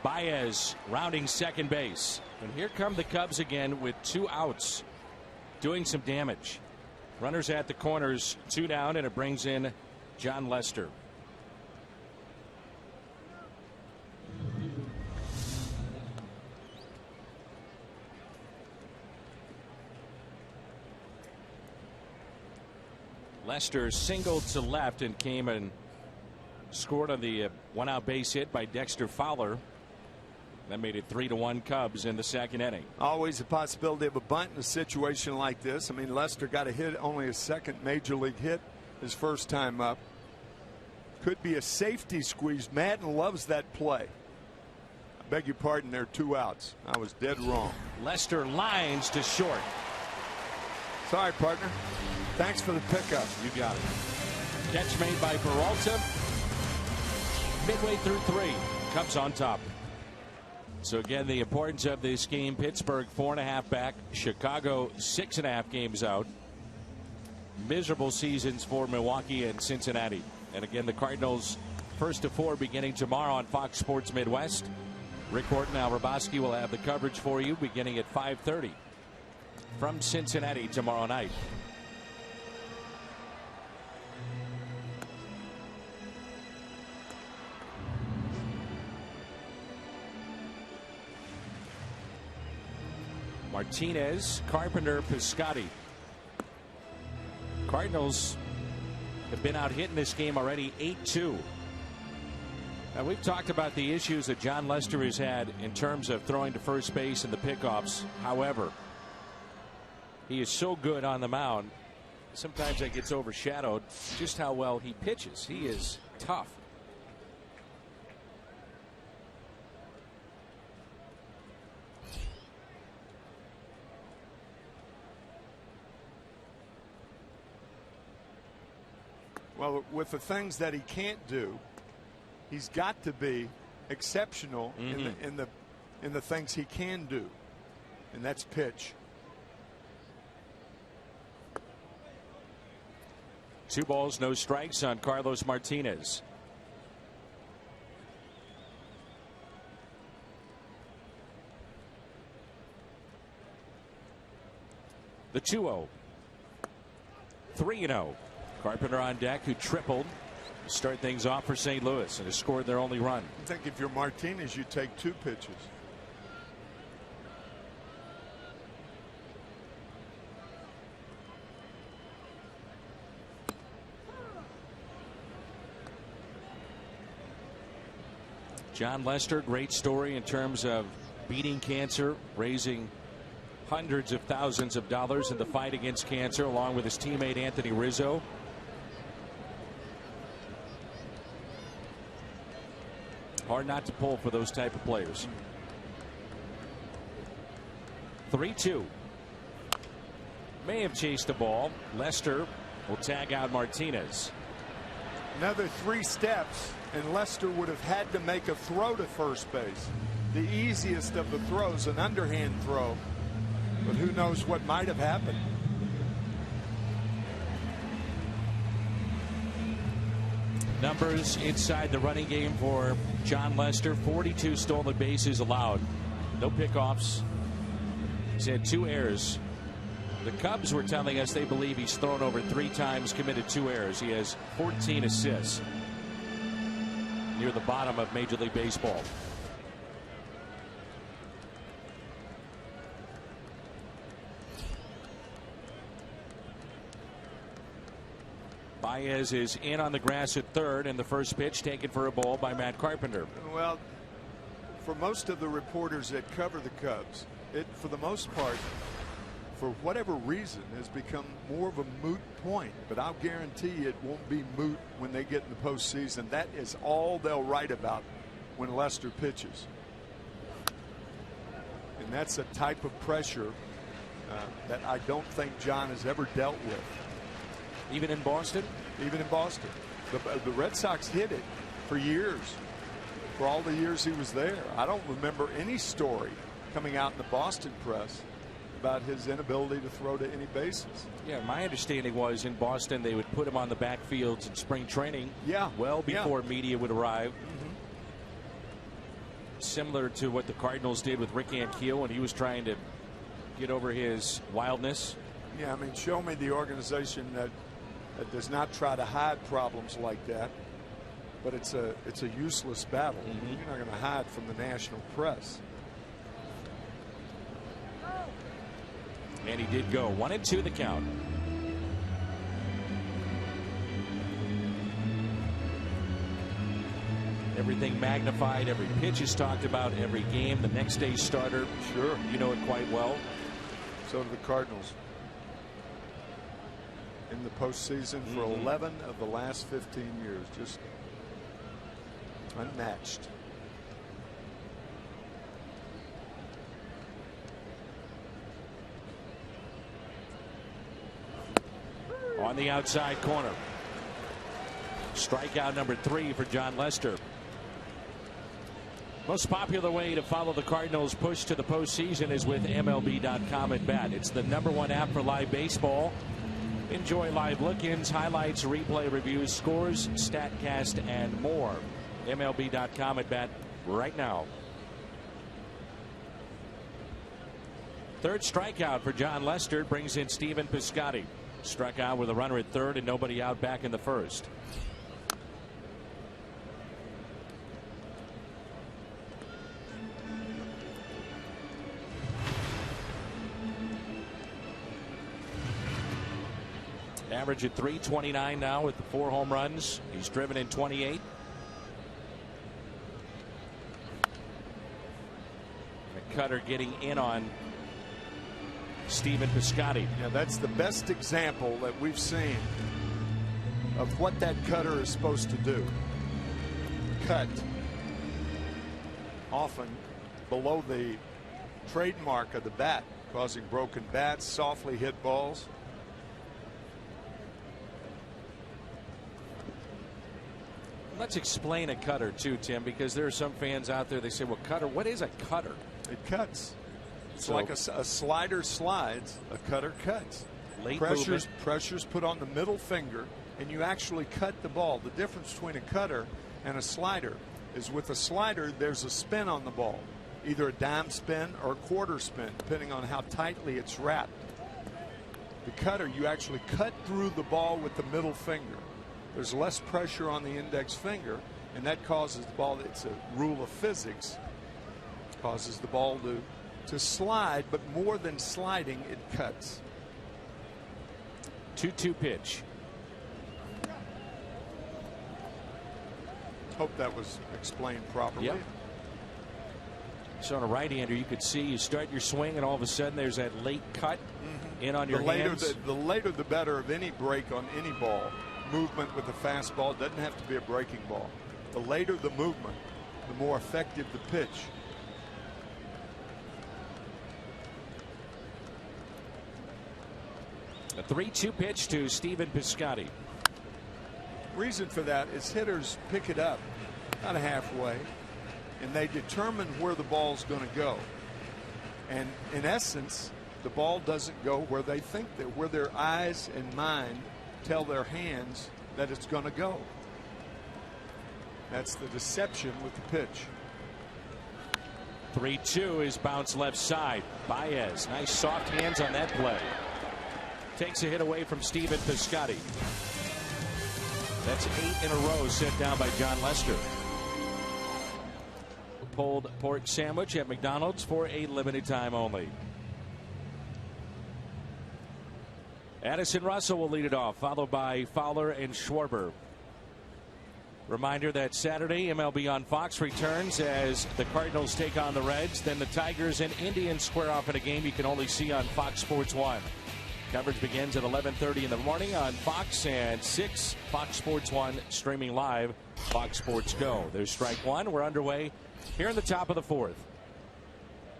Baez rounding second base. And here come the Cubs again with 2 outs, doing some damage. Runners at the corners, 2 down, and it brings in John Lester. Lester singled to left and came and scored on the 1-out base hit by Dexter Fowler. That made it 3-1 Cubs in the second inning. Always a possibility of a bunt in a situation like this. I mean, Lester got a hit, only his second major league hit his first time up. Could be a safety squeeze. Madden loves that play. I beg your pardon, there are 2 outs. I was dead wrong. Lester lines to short. Sorry, partner. Thanks for the pickup. You got it. Catch made by Peralta. Midway through 3. Cubs on top. So again, the importance of this game: Pittsburgh 4.5 back, Chicago 6.5 games out. Miserable seasons for Milwaukee and Cincinnati. And again, the Cardinals first to 4 beginning tomorrow on Fox Sports Midwest. Rick Horton, Al Raboski will have the coverage for you beginning at 5:30 from Cincinnati tomorrow night. Martinez, Carpenter, Piscotty. Cardinals have been out hitting this game already 8-2. Now, we've talked about the issues that John Lester has had in terms of throwing to first base and the pickoffs. However, he is so good on the mound. Sometimes that gets overshadowed just how well he pitches. He is tough. Well, with the things that he can't do, he's got to be exceptional in the things he can do, and that's pitch. 2 balls, no strikes on Carlos Martinez. The 2-0. 3-0. Carpenter on deck, who tripled to start things off for St. Louis and has scored their only run. I think if you're Martinez, you take 2 pitches. John Lester, great story in terms of beating cancer, raising hundreds of thousands of dollars in the fight against cancer, along with his teammate Anthony Rizzo. Hard not to pull for those type of players. 3-2. May have chased the ball. Lester will tag out Martinez. Another 3 steps, and Lester would have had to make a throw to first base. The easiest of the throws, an underhand throw. But who knows what might have happened. Numbers inside the running game for John Lester. 42 stolen bases allowed. No pickoffs. He's had 2 errors. The Cubs were telling us they believe he's thrown over 3 times, committed 2 errors. He has 14 assists. Near the bottom of Major League Baseball. Baez is in on the grass at third, and the first pitch taken for a ball by Matt Carpenter. Well, for most of the reporters that cover the Cubs, it, for the most part, for whatever reason, has become more of a moot point. But I'll guarantee it won't be moot when they get in the postseason. That is all they'll write about when Lester pitches. And that's a type of pressure that I don't think John has ever dealt with. Even in Boston? Even in Boston. The Red Sox hit it for years. For all the years he was there. I don't remember any story coming out in the Boston press about his inability to throw to any bases. Yeah, my understanding was in Boston they would put him on the backfields in spring training. Yeah. Well before media would arrive. Similar to what the Cardinals did with Rick Ankiel when he was trying to get over his wildness. Yeah, I mean, show me the organization that does not try to hide problems like that. But it's a useless battle. You're not going to hide from the national press. And he did go 1-2 the count. Everything magnified, every pitch is talked about, every game, the next day's starter. Sure. You know it quite well. So do the Cardinals. In the postseason for 11 of the last 15 years. Just unmatched. On the outside corner. Strikeout number 3 for John Lester. Most popular way to follow the Cardinals' push to the postseason is with MLB.com at bat. It's the #1 app for live baseball. Enjoy live look-ins, highlights, replay reviews, scores, StatCast, and more. MLB.com at bat right now. Third strikeout for John Lester brings in Stephen Piscotty. Struck out with a runner at third and nobody out back in the first. Average at .329 now with the 4 home runs. He's driven in 28. The cutter getting in on Stephen Piscotty. Yeah, that's the best example that we've seen of what that cutter is supposed to do. Cut. Often below the trademark of the bat, causing broken bats, softly hit balls. Let's explain a cutter too, Tim, because there are some fans out there, they say, well, cutter, what is a cutter? It cuts. It's like a slider slides, a cutter cuts. Pressure's put on the middle finger, and you actually cut the ball. The difference between a cutter and a slider is with a slider, there's a spin on the ball, either a dime spin or a quarter spin, depending on how tightly it's wrapped. The cutter, you actually cut through the ball with the middle finger. There's less pressure on the index finger, and that causes the ball, it's a rule of physics, causes the ball to slide, but more than sliding, it cuts. 2-2 pitch. Hope that was explained properly. Yep. So on a right-hander, you could see you start your swing, and all of a sudden there's that late cut in on your hands. The later the better of any break on any ball. Movement with the fastball doesn't have to be a breaking ball. The later the movement, the more effective the pitch. A 3-2 pitch to Stephen Piscotty. Reason for that is hitters pick it up about halfway, and they determine where the ball's going to go. And in essence, the ball doesn't go where they think that, where their eyes and mind tell their hands that it's going to go. That's the deception with the pitch. 3-2 is bounced left side. Baez, nice soft hands on that play. Takes a hit away from Stephen Piscotty. That's 8 in a row set down by John Lester. Pulled pork sandwich at McDonald's for a limited time only. Addison Russell will lead it off, followed by Fowler and Schwarber. Reminder that Saturday MLB on Fox returns as the Cardinals take on the Reds. Then the Tigers and Indians square off in a game you can only see on Fox Sports 1. Coverage begins at 11:30 in the morning on Fox, and 6 Fox Sports 1 streaming live Fox Sports Go. There's strike one. We're underway here in the top of the 4th.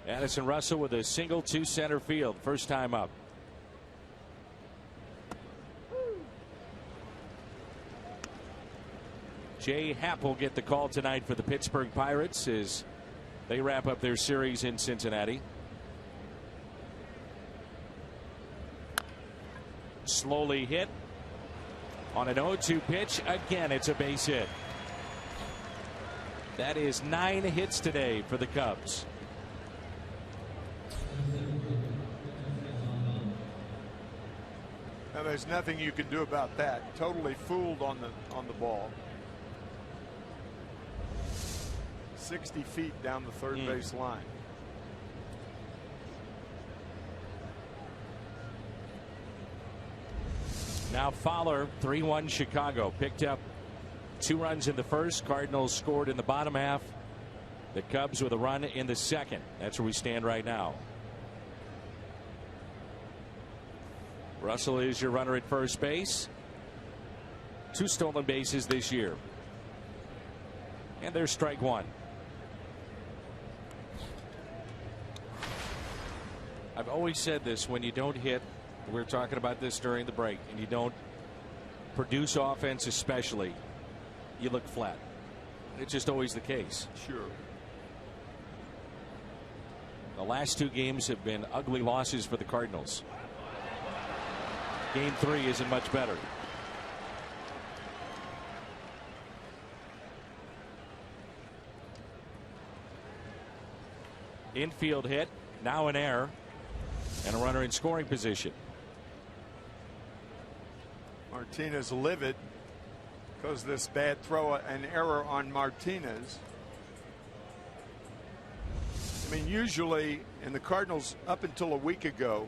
Addison Russell with a single to center field. First time up. Jay Happ will get the call tonight for the Pittsburgh Pirates as they wrap up their series in Cincinnati. Slowly hit on an 0-2 pitch. Again, it's a base hit. That is 9 hits today for the Cubs. Now, there's nothing you can do about that. Totally fooled on the ball. 60 feet down the third base line. Now Fowler, 3-1 Chicago. Picked up 2 runs in the first. Cardinals scored in the bottom half. The Cubs with a run in the second. That's where we stand right now. Russell is your runner at first base. 2 stolen bases this year. And there's strike one. I've always said this, when you don't hit, we were talking about this during the break, and you don't produce offense especially, you look flat. It's just always the case. Sure. The last 2 games have been ugly losses for the Cardinals. Game 3 isn't much better. Infield hit, now an error, and a runner in scoring position. Martinez livid because this bad throw, an error on Martinez. I mean, usually, and the Cardinals up until a week ago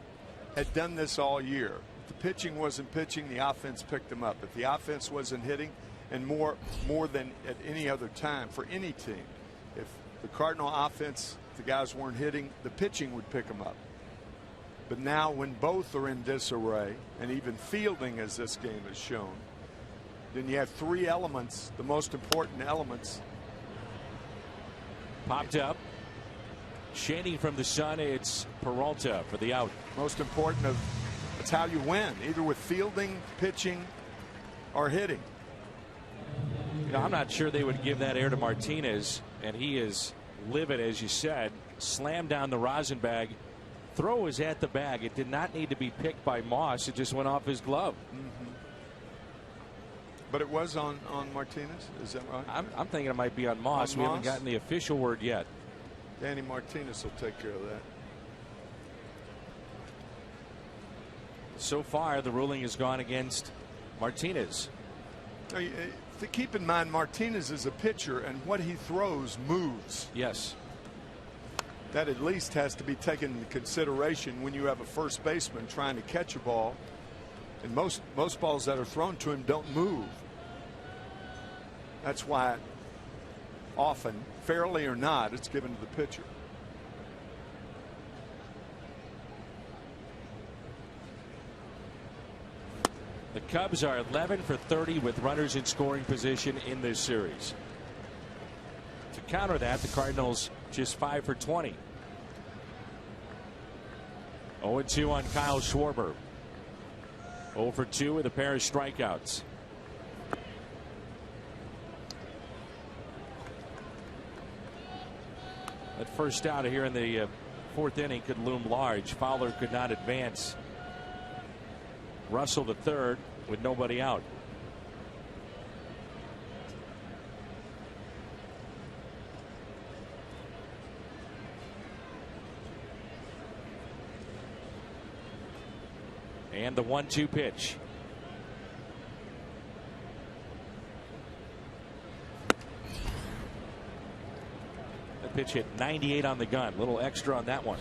had done this all year. If the pitching wasn't pitching, the offense picked them up. If the offense wasn't hitting, and more than at any other time for any team, if the Cardinal offense, the guys weren't hitting, the pitching would pick them up. But now when both are in disarray, and even fielding as this game has shown, then you have 3 elements, the most important elements. Popped up. Shading from the sun, it's Peralta for the out. Most important of, it's how you win, either with fielding, pitching, or hitting. You know, I'm not sure they would give that air to Martinez, and he is livid, as you said. Slammed down the rosin bag. Throw was at the bag. It did not need to be picked by Moss. It just went off his glove. But it was on Martinez. Is that right? I'm thinking it might be on Moss. We haven't gotten the official word yet. Danny Martinez will take care of that. So far, the ruling has gone against Martinez. To keep in mind, Martinez is a pitcher, and what he throws moves. Yes. That at least has to be taken into consideration when you have a first baseman trying to catch a ball. And most balls that are thrown to him don't move. That's why often, fairly or not, it's given to the pitcher. The Cubs are 11 for 30 with runners in scoring position in this series. To counter that, the Cardinals just 5 for 20. 0-2 on Kyle Schwarber. 0 for 2 with a pair of strikeouts. That first out here in the fourth inning could loom large. Fowler could not advance. Russell the third with nobody out. And the 1-2 pitch. That pitch hit 98 on the gun. A little extra on that one.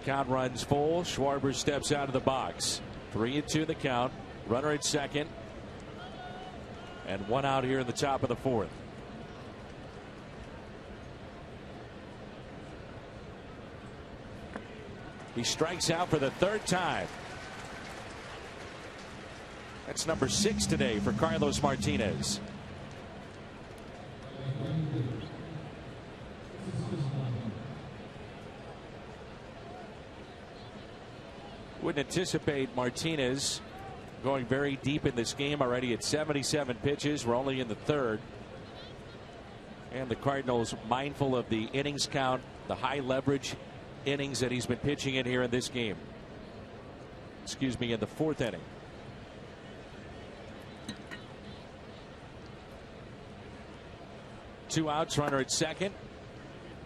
Count runs full. Schwarber steps out of the box. 3-2 the count. Runner at second. And one out here in the top of the fourth. He strikes out for the third time. That's number 6 today for Carlos Martinez. Wouldn't anticipate Martinez going very deep in this game. Already at 77 pitches. We're only in the third. And the Cardinals mindful of the innings count, the high leverage innings that he's been pitching in here in this game. Excuse me, in the fourth inning. Two outs, runner at second.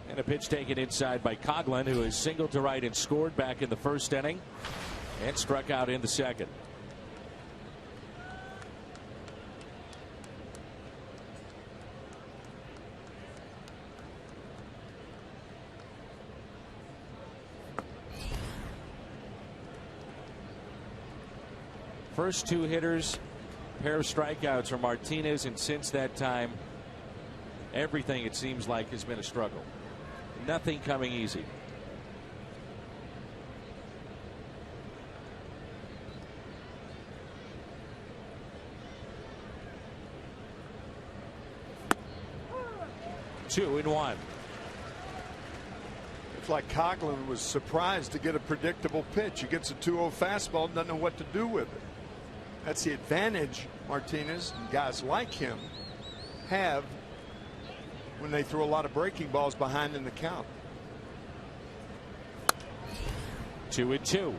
And a pitch taken inside by Coghlan, who has singled to right and scored back in the first inning. And struck out in the second. First two hitters, pair of strikeouts for Martinez, and since that time, everything it seems like has been a struggle. Nothing coming easy. Two and one. It's like Coghlan was surprised to get a predictable pitch. He gets a 2-0 fastball, doesn't know what to do with it. That's the advantage Martinez and guys like him have when they throw a lot of breaking balls behind in the count. 2-2.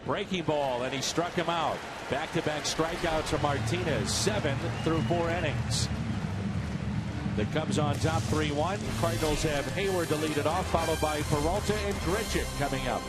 Breaking ball, and he struck him out. Back-to-back strikeouts for Martinez. 7 through 4 innings. The Cubs on top 3-1. Cardinals have Hayward to lead it off, followed by Peralta and Grichuk coming up.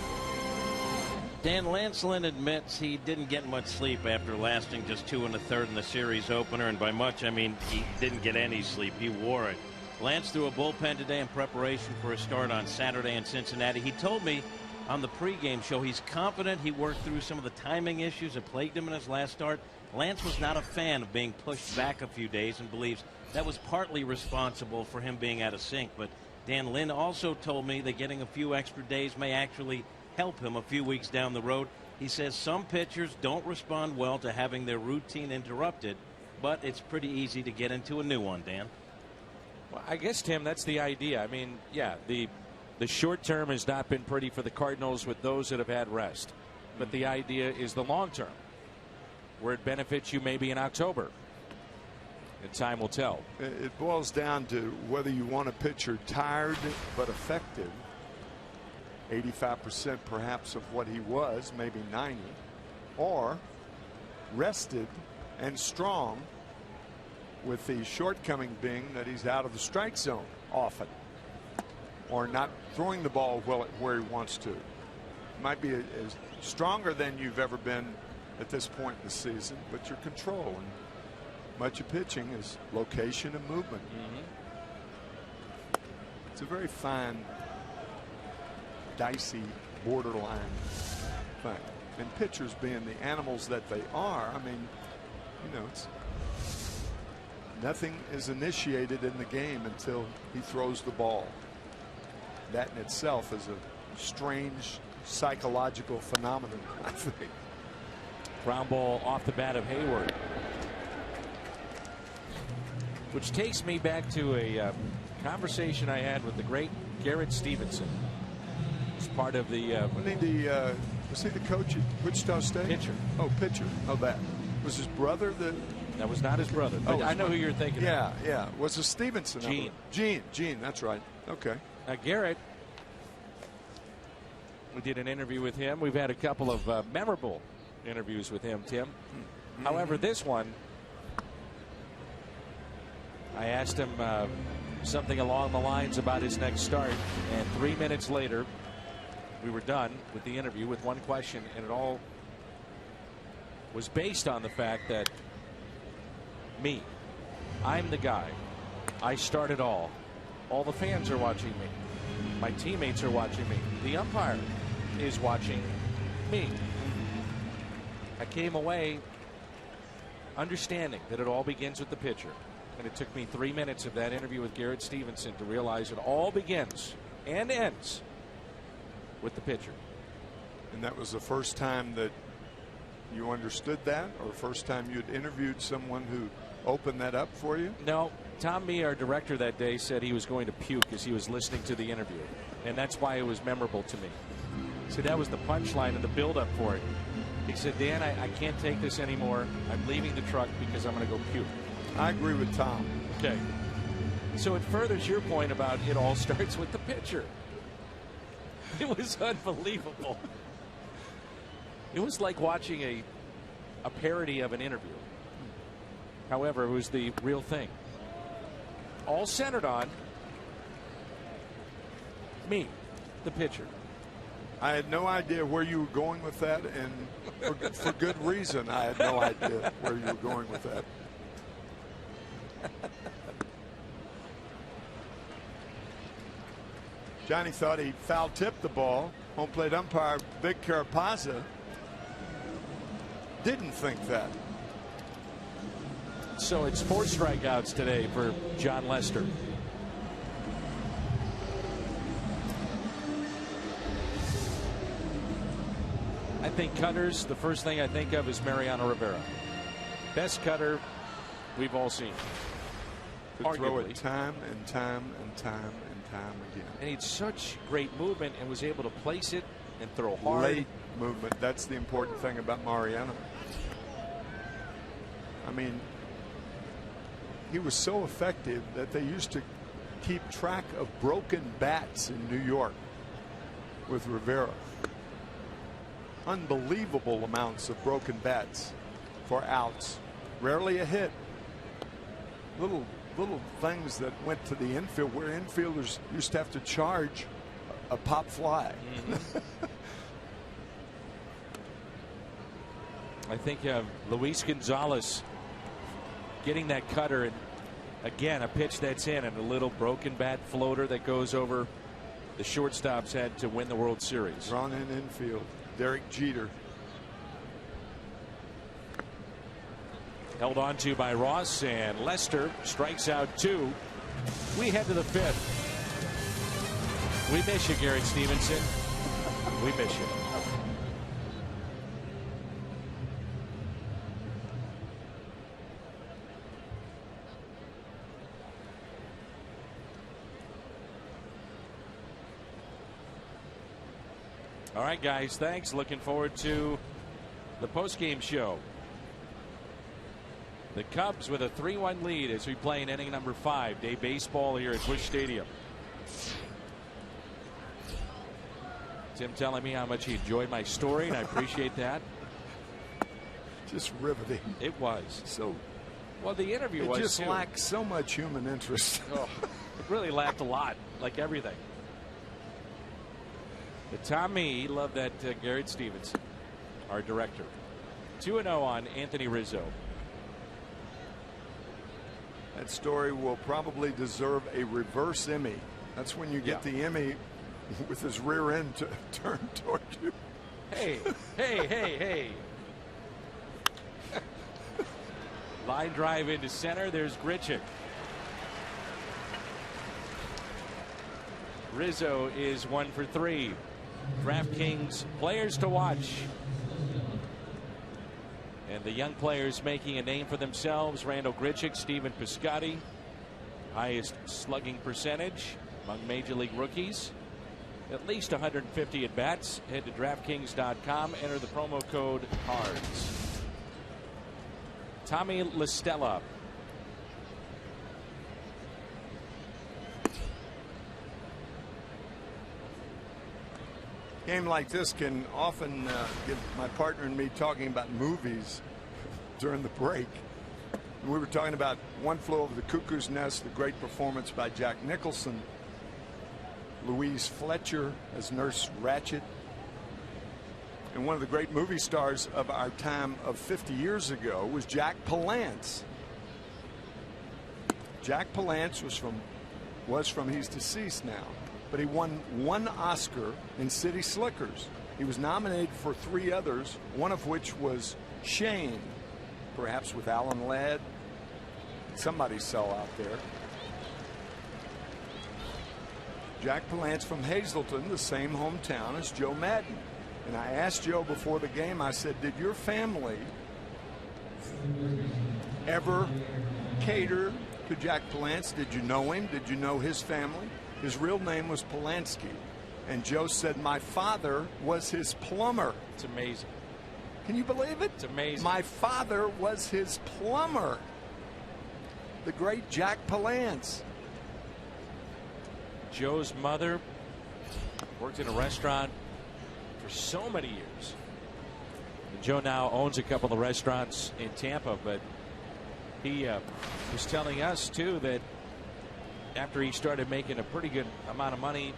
Dan, Lance Lynn admits he didn't get much sleep after lasting just 2 1/3 in the series opener, and by much I mean he didn't get any sleep. He wore it. Lance threw a bullpen today in preparation for a start on Saturday in Cincinnati. He told me on the pregame show he's confident he worked through some of the timing issues that plagued him in his last start. Lance was not a fan of being pushed back a few days and believes that was partly responsible for him being out of sync. But Dan, Lynn also told me that getting a few extra days may actually help him a few weeks down the road. He says some pitchers don't respond well to having their routine interrupted, but it's pretty easy to get into a new one, Dan. Well, I guess, Tim, that's the idea. I mean, yeah, the short term has not been pretty for the Cardinals with those that have had rest. But the idea is the long term, where it benefits you maybe in October. And time will tell. It boils down to whether you want a pitcher tired but effective, 85% perhaps of what he was, maybe 90, or rested and strong, with the shortcoming being that he's out of the strike zone often, or not throwing the ball where he wants to. Might be as stronger than you've ever been at this point in the season, but your control and much of pitching is location and movement. It's a very fine, dicey, borderline thing. And pitchers being the animals that they are, I mean, you know, nothing is initiated in the game until he throws the ball. That in itself is a strange psychological phenomenon, I think. Ground ball off the bat of Hayward. Which takes me back to a conversation I had with the great Garrett Stevenson. As part of the was he the coach at Wichita State? Pitcher. Oh, pitcher. Oh, that was his brother. That was not his brother. But I know who you're thinking of. Yeah. Was it Stevenson? Gene. That's right. Okay. Now Garrett, we did an interview with him. We've had a couple of memorable interviews with him, Tim. However, this one, I asked him something along the lines about his next start, and 3 minutes later, we were done with the interview with one question, and it all was based on the fact that I'm the guy. I start it all. All the fans are watching me. My teammates are watching me. The umpire is watching me. I came away understanding that it all begins with the pitcher. And it took me 3 minutes of that interview with Garrett Stevenson to realize it all begins and ends with the pitcher. And that was the first time that you understood that, or first time you'd interviewed someone who opened that up for you? No. Tom Mee, our director that day, said he was going to puke as he was listening to the interview. And that's why it was memorable to me. He said that was the punchline and the buildup for it. He said, Dan, I can't take this anymore. I'm leaving the truck because I'm going to go puke. I agree with Tom. Okay. So it furthers your point about it all starts with the pitcher. It was unbelievable. It was like watching a parody of an interview. However, it was the real thing. All centered on me, the pitcher. I had no idea where you were going with that, and for good reason, I had no idea where you were going with that. Johnny thought he foul tipped the ball. Home plate umpire Vic Carapazza didn't think that. So it's 4 strikeouts today for John Lester. I think cutters, the first thing I think of is Mariano Rivera. Best cutter we've all seen. Could throw it time and time and time and time again. And he had such great movement and was able to place it and throw hard. Late movement. That's the important thing about Mariano. I mean, he was so effective that they used to keep track of broken bats in New York with Rivera. Unbelievable amounts of broken bats for outs. Rarely a hit. Little things that went to the infield where infielders used to have to charge a pop fly. I think Luis Gonzalez getting that cutter, and again a pitch that's in, and a little broken bat floater that goes over the shortstop's head to win the World Series. Drawn in infield. Derek Jeter. Held on to by Ross, and Lester strikes out 2. We head to the 5th. We miss you, Garrett Stevenson. We miss you. All right, guys. Thanks. Looking forward to the postgame show. The Cubs with a 3-1 lead as we play in inning number 5. Day baseball here at Busch Stadium. Tim telling me how much he enjoyed my story, and I appreciate that. Just riveting. It was. So, well, the interview was it just too. lacked so much human interest. Oh, it really lacked a lot, like everything. But Tommy loved that Garrett Stevens, our director. 2-0 on Anthony Rizzo. That story will probably deserve a reverse Emmy. That's when you get the Emmy with his rear end turned toward you. Hey, hey, hey, hey. Line drive into center. There's Grichuk. Rizzo is 1 for 3. DraftKings players to watch. And the young players making a name for themselves. Randall Grichuk, Stephen Piscotty. Highest slugging percentage among Major League rookies. At least 150 at bats. Head to DraftKings.com. Enter the promo code CARDS. Tommy LaStella. Game like this can often get my partner and me talking about movies during the break. We were talking about One Flew Over the Cuckoo's Nest, the great performance by Jack Nicholson. Louise Fletcher as Nurse Ratched. And one of the great movie stars of our time of 50 years ago was Jack Palance. Jack Palance was from he's deceased now, but he won 1 Oscar in City Slickers. He was nominated for 3 others, one of which was Shane, perhaps with Alan Ladd. Somebody saw out there. Jack Palance from Hazleton, the same hometown as Joe Madden. And I asked Joe before the game, I said, did your family ever cater to Jack Palance? Did you know him? Did you know his family? His real name was Polanski. And Joe said, my father was his plumber. It's amazing. Can you believe it? It's amazing. My father was his plumber. The great Jack Palance. Joe's mother worked in a restaurant for so many years. And Joe now owns a couple of restaurants in Tampa, but he was telling us too that after he started making a pretty good amount of money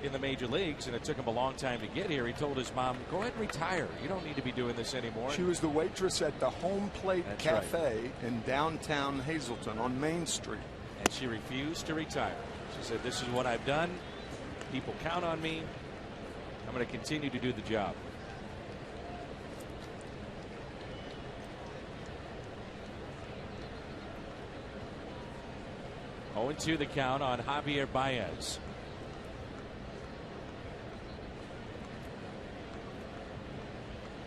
in the major leagues, and it took him a long time to get here, he told his mom, go ahead and retire. You don't need to be doing this anymore. She was the waitress at the Home Plate Cafe in downtown Hazleton on Main Street. And she refused to retire. She said, this is what I've done. People count on me. I'm going to continue to do the job. Oh, 0-2 the count on Javier Baez.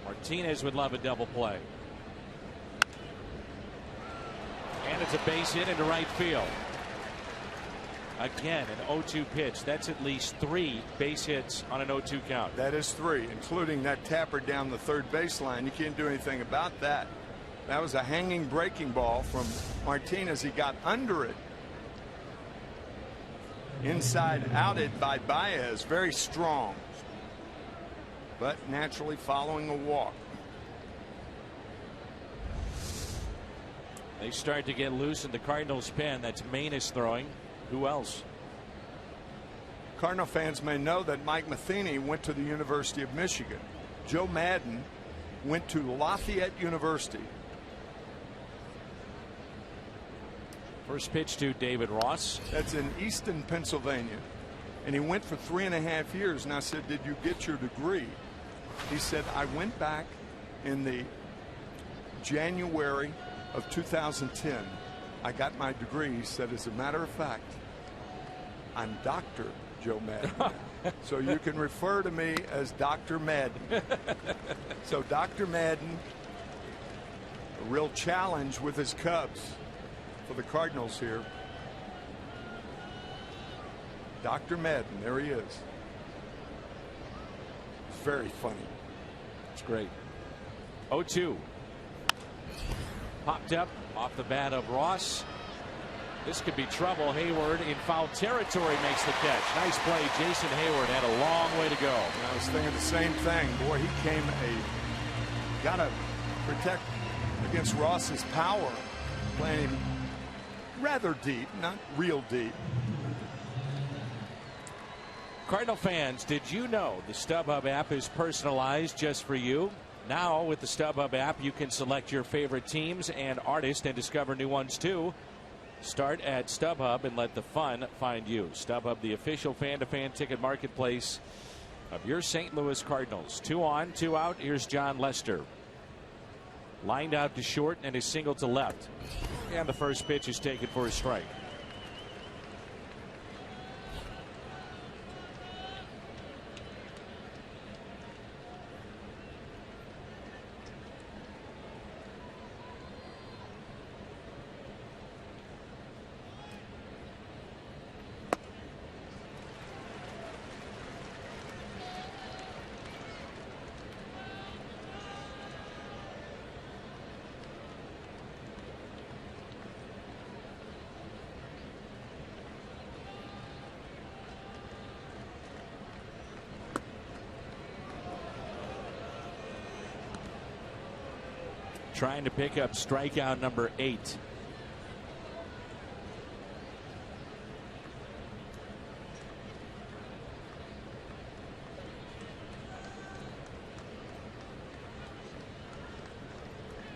Martinez would love a double play. And it's a base hit into right field. Again, an 0-2 pitch. That's at least 3 base hits on an 0-2 count. That is 3, including that tapper down the third baseline. You can't do anything about that. That was a hanging breaking ball from Martinez. He got under it. Inside outed by Baez. Very strong. But naturally following a walk. They start to get loose in the Cardinals' pen. That's Manus throwing. Who else? Cardinal fans may know that Mike Matheny went to the University of Michigan. Joe Madden went to Lafayette University. First pitch to David Ross. That's in Easton, Pennsylvania. And he went for 3.5 years. And I said, did you get your degree? He said, I went back in the January of 2010. I got my degree. He said, as a matter of fact, I'm Dr. Joe Madden. So you can refer to me as Dr. Madden. So Dr. Madden, a real challenge with his Cubs for the Cardinals here. Dr. Madden, there he is. very funny. It's great. 0-2. Popped up off the bat of Ross. This could be trouble. Hayward in foul territory makes the catch. Nice play. Jason Hayward had a long way to go. I was thinking the same thing. Boy, he got to protect against Ross's power. Playing him rather deep, not real deep. Cardinal fans, did you know the StubHub app is personalized just for you? Now, with the StubHub app, you can select your favorite teams and artists and discover new ones, too. Start at StubHub and let the fun find you. StubHub, the official fan-to-fan ticket marketplace of your St. Louis Cardinals. 2 on, 2 out. Here's John Lester. Lined out to short and is single to left. And the first pitch is taken for a strike. Trying to pick up strikeout number 8.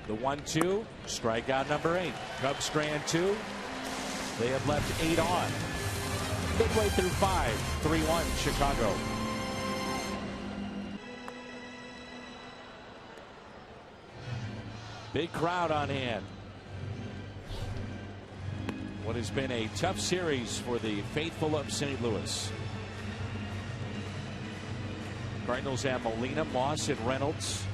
The 1-2, strikeout number 8. Cubs strand 2. They have left 8 on. Midway through 5, 3-1 Chicago. Big crowd on hand. What has been a tough series for the faithful of St. Louis. Cardinals have Molina, Moss, and Reynolds.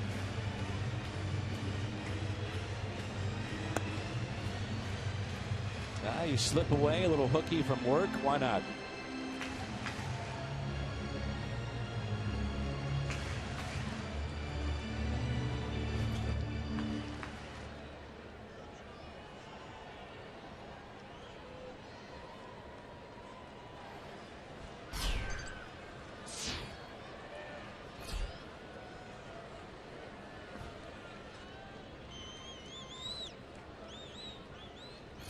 You slip away a little hooky from work. Why not?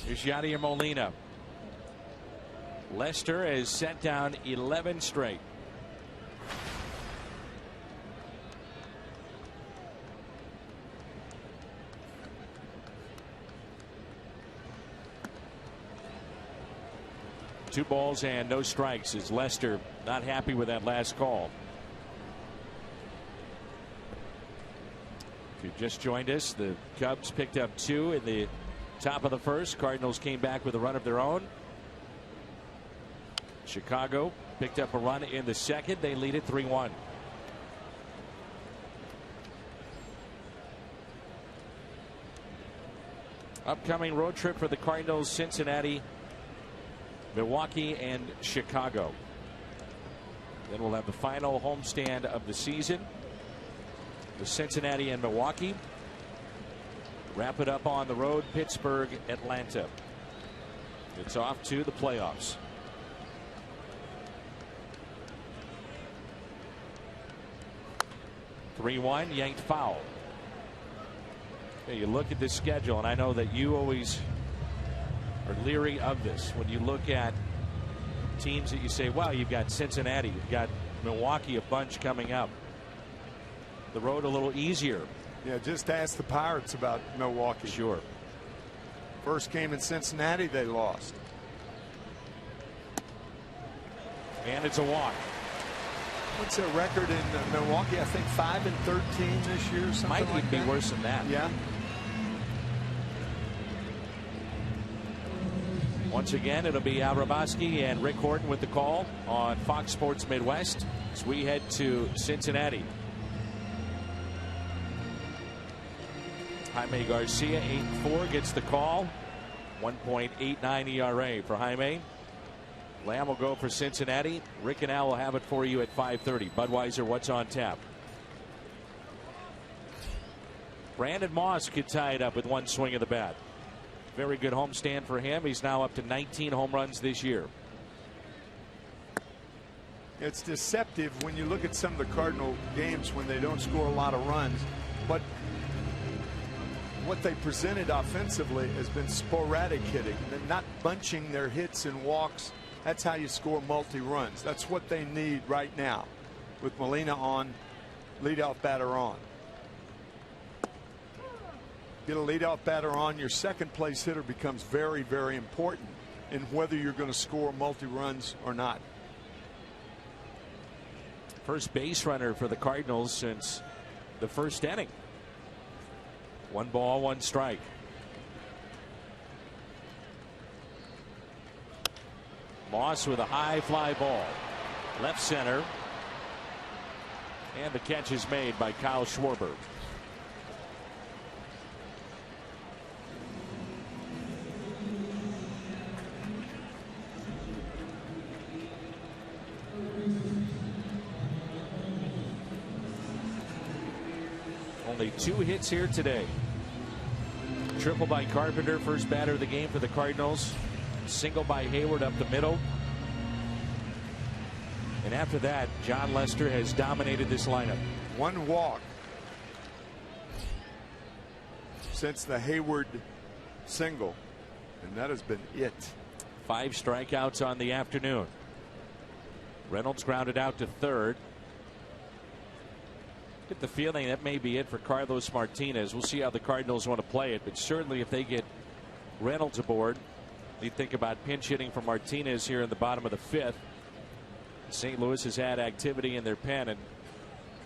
Here's Yadier Molina. Lester has sent down 11 straight. Two balls and no strikes as Lester not happy with that last call. If you just joined us, the Cubs picked up 2 in the top of the first. Cardinals came back with a run of their own. Chicago picked up a run in the second. They lead it 3-1. Upcoming road trip for the Cardinals: Cincinnati, Milwaukee, and Chicago. Then we'll have the final homestand of the season with Cincinnati and Milwaukee. Wrap it up on the road, Pittsburgh, Atlanta. It's off to the playoffs. (3-1) yanked foul. Okay, you look at this schedule, and I know that you always are leery of this when you look at teams that you say, wow, you've got Cincinnati, you've got Milwaukee, a bunch coming up. The road a little easier. Yeah, just ask the Pirates about Milwaukee. Sure. First game in Cincinnati, they lost. And it's a walk. What's their record in Milwaukee? I think 5-13 this year. Something might like even be worse than that. Yeah. Once again, it'll be Al Raboski and Rick Horton with the call on Fox Sports Midwest as we head to Cincinnati. Jaime Garcia, 8-4, gets the call. 1.89 ERA for Jaime. Lamb will go for Cincinnati. Rick and Al will have it for you at 5:30. Budweiser, what's on tap? Brandon Moss could tie it up with one swing of the bat. Very good homestand for him. He's now up to 19 home runs this year. It's deceptive when you look at some of the Cardinal games when they don't score a lot of runs, but what they presented offensively has been sporadic hitting. They're not bunching their hits and walks. That's how you score multi-runs. That's what they need right now with Molina on, leadoff batter on. Get a leadoff batter on, your second place hitter becomes very, very important in whether you're going to score multi-runs or not. First base runner for the Cardinals since the first inning. 1 ball, 1 strike. Moss with a high fly ball. Left center. And the catch is made by Kyle Schwarber. Only 2 hits here today. Triple by Carpenter, first batter of the game for the Cardinals. Single by Hayward up the middle. And after that, John Lester has dominated this lineup. 1 walk since the Hayward single, and that has been it. 5 strikeouts on the afternoon. Reynolds grounded out to third. Get the feeling that may be it for Carlos Martinez. We'll see how the Cardinals want to play it, but certainly if they get Reynolds aboard, you think about pinch hitting for Martinez here in the bottom of the 5th. St. Louis has had activity in their pen, and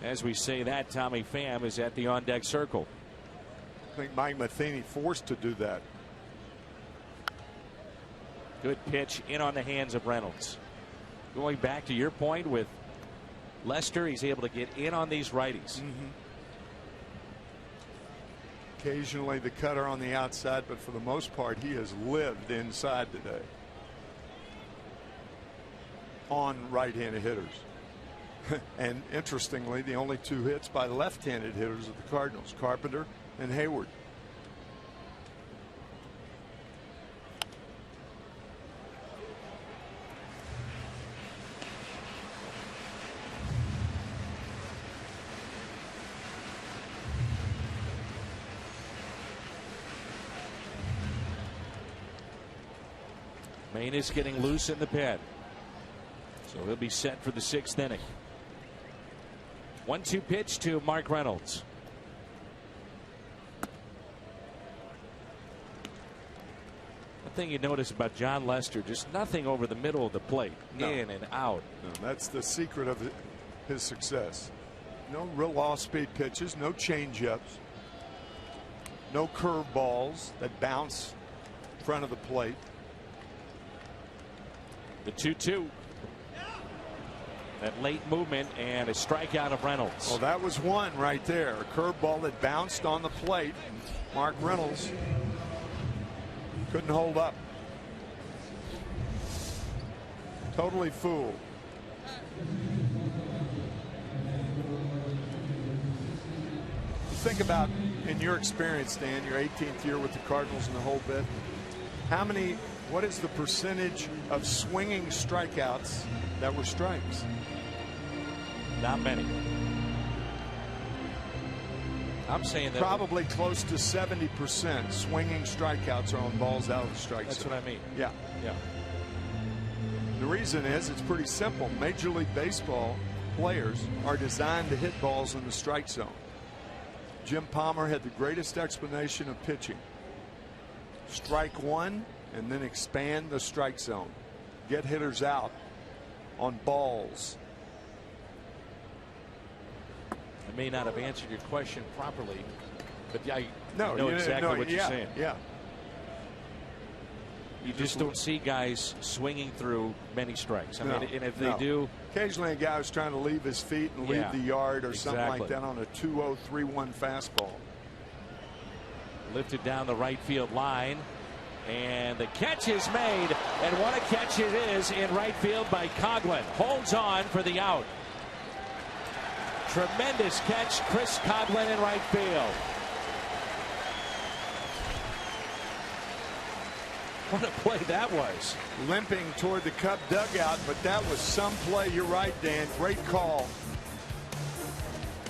as we say that, Tommy Pham is at the on-deck circle. I think Mike Matheny forced to do that. Good pitch in on the hands of Reynolds. Going back to your point with Lester, he's able to get in on these righties. Occasionally the cutter on the outside, but for the most part he has lived inside today on right-handed hitters. And interestingly, the only 2 hits by left-handed hitters of the Cardinals, Carpenter and Hayward. Maine is getting loose in the pen, so he'll be set for the 6th inning. 1-2 pitch to Mark Reynolds. The thing you notice about John Lester, just nothing over the middle of the plate. No. In and out. No, that's the secret of his success. No real off-speed pitches, no change-ups, no curve balls that bounce in front of the plate. The 2-2. That late movement and a strikeout of Reynolds. Well, that was one right there. A curveball that bounced on the plate. Mark Reynolds couldn't hold up. Totally fooled. Think about, in your experience, Dan, your 18th year with the Cardinals and the whole bit, what is the percentage of swinging strikeouts that were strikes? Not many. I'm saying that probably close to 70% swinging strikeouts are on balls out of the strike zone. That's what I mean. Yeah. Yeah. The reason is it's pretty simple. Major League Baseball players are designed to hit balls in the strike zone. Jim Palmer had the greatest explanation of pitching. Strike 1 and then expand the strike zone. Get hitters out on balls. I may not have answered your question properly, but I know exactly what you're saying. Yeah. You just don't see guys swinging through many strikes. I mean, and if they do, occasionally a guy who's trying to leave his feet and leave the yard or something like that on a 2-0-3-1 fastball. Lifted down the right field line, And the catch is made, and what a catch it is in right field by Coghlan. Holds on for the out. Tremendous catch, Chris Coghlan in right field. What a play that was. Limping toward the Cub dugout, but that was some play. You're right, Dan. Great call.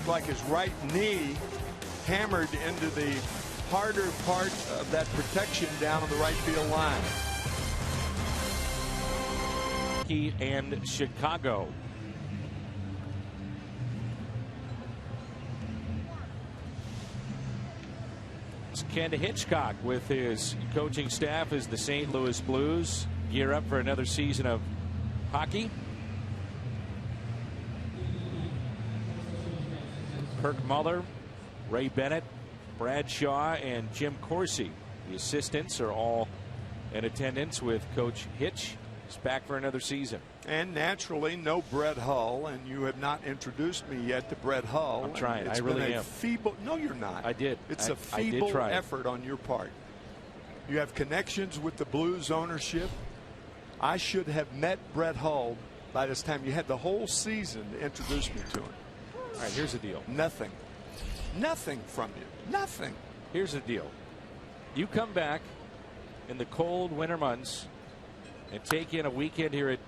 Like his right knee hammered into the harder part of that protection down on the right field line. And Chicago. It's Ken Hitchcock with his coaching staff as the St. Louis Blues gear up for another season of hockey. Kirk Muller, Ray Bennett, Brad Shaw, and Jim Corsi. The assistants are all in attendance with Coach Hitch. He's back for another season. And naturally, no Brett Hull, and you have not introduced me yet to Brett Hull. I'm trying. I really am. Feeble. No, you're not. I did. It's a feeble effort on your part. You have connections with the Blues ownership. I should have met Brett Hull by this time. You had the whole season to introduce me to him. All right, here's the deal. Nothing. Nothing from you. Nothing. Here's the deal. You come back in the cold winter months and take in a weekend here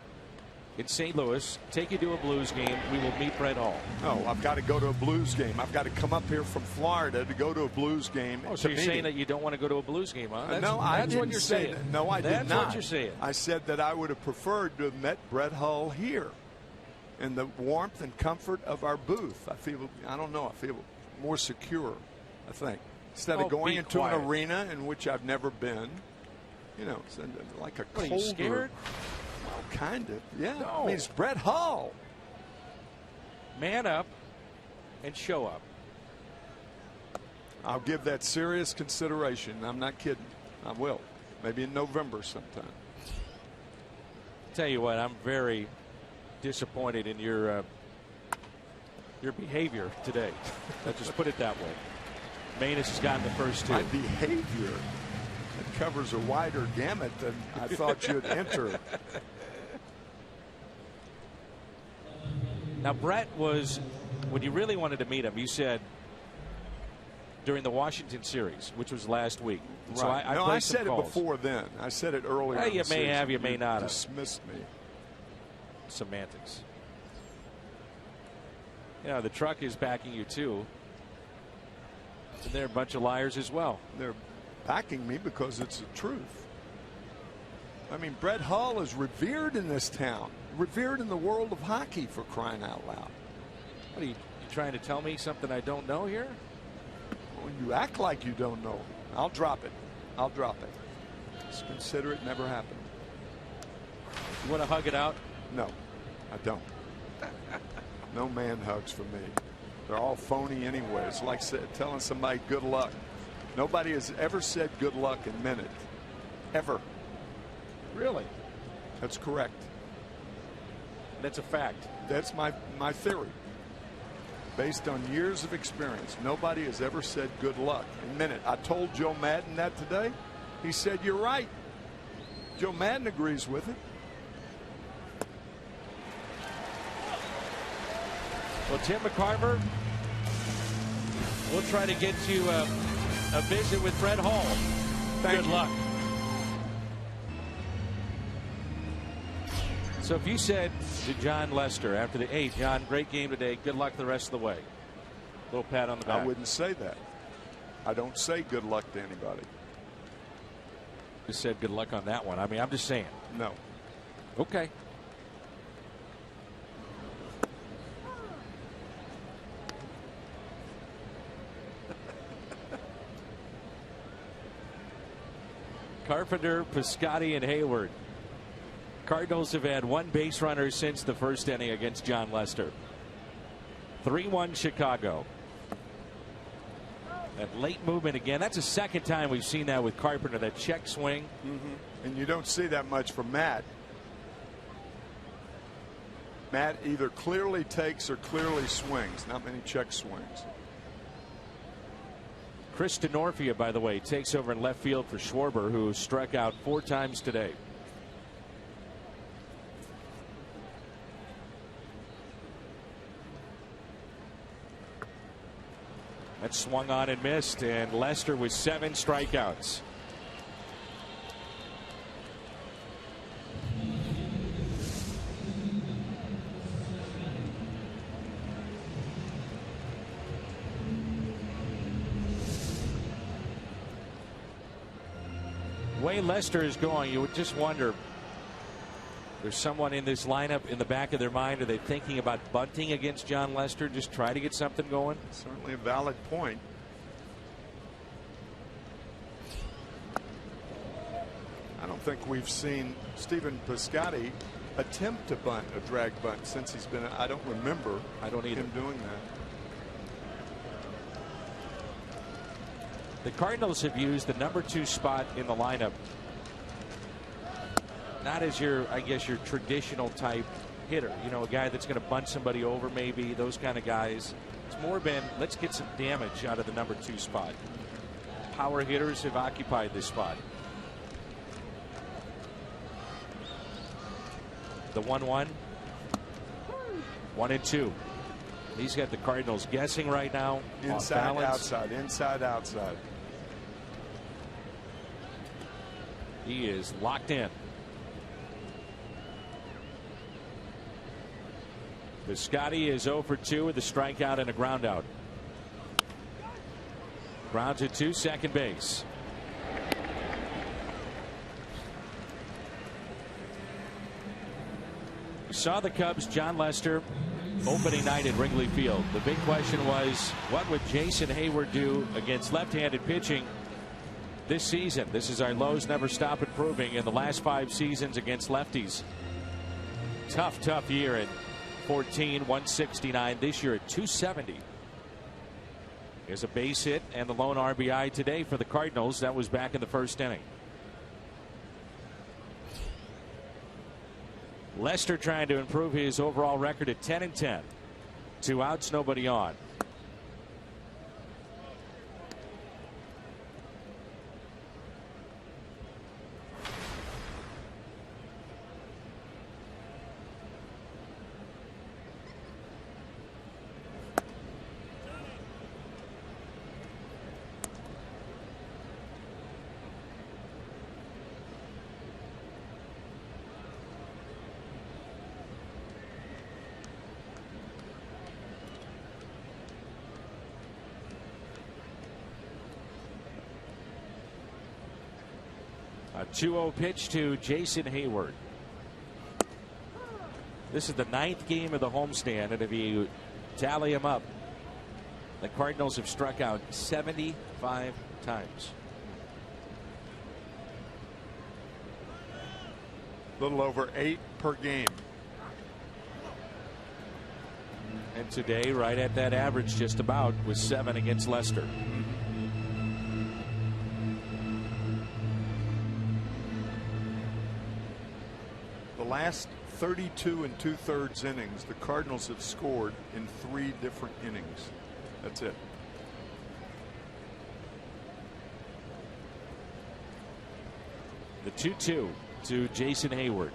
in St. Louis, take you to a Blues game. We will meet Brett Hull. Oh, I've got to go to a Blues game. I've got to come up here from Florida to go to a Blues game. Oh, so you're saying that you don't want to go to a Blues game, huh? No, I didn't what you're say saying. That. No, I did not. That's what you're saying. I said that I would have preferred to have met Brett Hull here in the warmth and comfort of our booth. I don't know, I feel more secure, I think. Instead of going into an arena in which I've never been, you know, it's like a colder. Are you scared? Well, kind of, yeah. No. I mean, it's Brett Hull. Man up and show up. I'll give that serious consideration. I'm not kidding. I will. Maybe in November sometime. Tell you what, I'm very disappointed in your behavior today. Let's just put it that way. Manus has gotten the first two. My behavior, it covers a wider gamut than I thought you'd enter. Now, Brett was, when you really wanted to meet him, you said during the Washington series, which was last week. Right. So I said it before then. I said it earlier. Well, you may have, you may not have. Dismissed me. Semantics. You know, the truck is backing you too. And they're a bunch of liars as well. They're backing me because it's the truth. I mean, Brett Hull is revered in this town, revered in the world of hockey, for crying out loud. What are you trying to tell me something I don't know here? Well, you act like you don't know. I'll drop it. I'll drop it. Just consider it never happened. You want to hug it out? No, I don't. No man hugs for me. They're all phony anyway. It's like telling somebody good luck. Nobody has ever said good luck and meant it. Ever. Really? That's correct. That's a fact. That's my theory. Based on years of experience, nobody has ever said good luck and meant it. I told Joe Madden that today. He said, you're right. Joe Madden agrees with it. Well, Tim McCarver, we'll try to get you a visit with Brett Hull. Good luck. So if you said to John Lester after the, hey, John, great game today. Good luck the rest of the way. Little pat on the back. I wouldn't say that. I don't say good luck to anybody. Just said good luck on that one. I mean, I'm just saying. No. Okay. Carpenter, Piscotty, and Hayward. Cardinals have had one base runner since the first inning against John Lester. 3-1 Chicago. That late movement again. That's the second time we've seen that with Carpenter, that check swing. And you don't see that much from Matt. Matt either clearly takes or clearly swings. Not many check swings. Chris DeNorfia, by the way, takes over in left field for Schwarber, who struck out 4 times today. That swung on and missed, and Lester with 7 strikeouts. Way Lester is going, you would just wonder, there's someone in this lineup in the back of their mind. Are they thinking about bunting against John Lester? Just try to get something going? Certainly a valid point. I don't think we've seen Stephen Piscotty attempt to bunt a drag bunt since he's been. I don't remember. I don't either. Him doing that. The Cardinals have used the number 2 spot in the lineup not as your, I guess, your traditional type hitter. You know, a guy that's going to bunt somebody over, maybe, those kind of guys. It's more been, let's get some damage out of the number 2 spot. Power hitters have occupied this spot. The 1-1. 1-2. He's got the Cardinals guessing right now. Inside, outside, inside, outside. He is locked in. Piscotty is 0 for 2 with a strikeout and a ground out. Grounds it to second base. We saw the Cubs' John Lester opening night at Wrigley Field. The big question was, what would Jason Hayward do against left-handed pitching this season? This is our lows never stop improving in the last 5 seasons against lefties. Tough year at 14, 169. This year at 270. There's a base hit and the lone RBI today for the Cardinals. That was back in the first inning. Lester trying to improve his overall record at 10-10. 2 outs, nobody on. A 2-0 pitch to Jason Hayward. This is the 9th game of the homestand, and if you tally them up, the Cardinals have struck out 75 times. A little over 8 per game. And today, right at that average, just about, with 7 against Lester. The last 32 2/3 innings, the Cardinals have scored in 3 different innings. That's it. The 2-2 to Jason Hayward.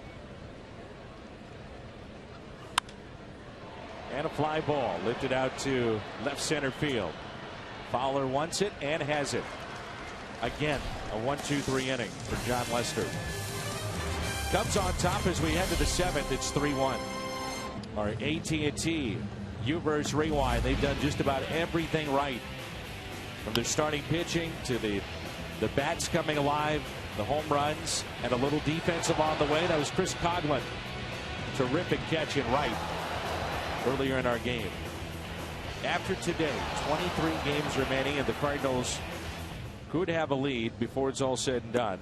And a fly ball lifted out to left center field. Fowler wants it and has it. Again, a 1-2-3 inning for John Lester. Cubs on top as we head to the 7th. It's 3-1. Our AT&T U-verse rewind. They've done just about everything right, from their starting pitching to the bats coming alive, the home runs, and a little defense along the way. That was Chris Coghlan. Terrific catch in right earlier in our game. After today, 23 games remaining, and the Cardinals could have a lead before it's all said and done.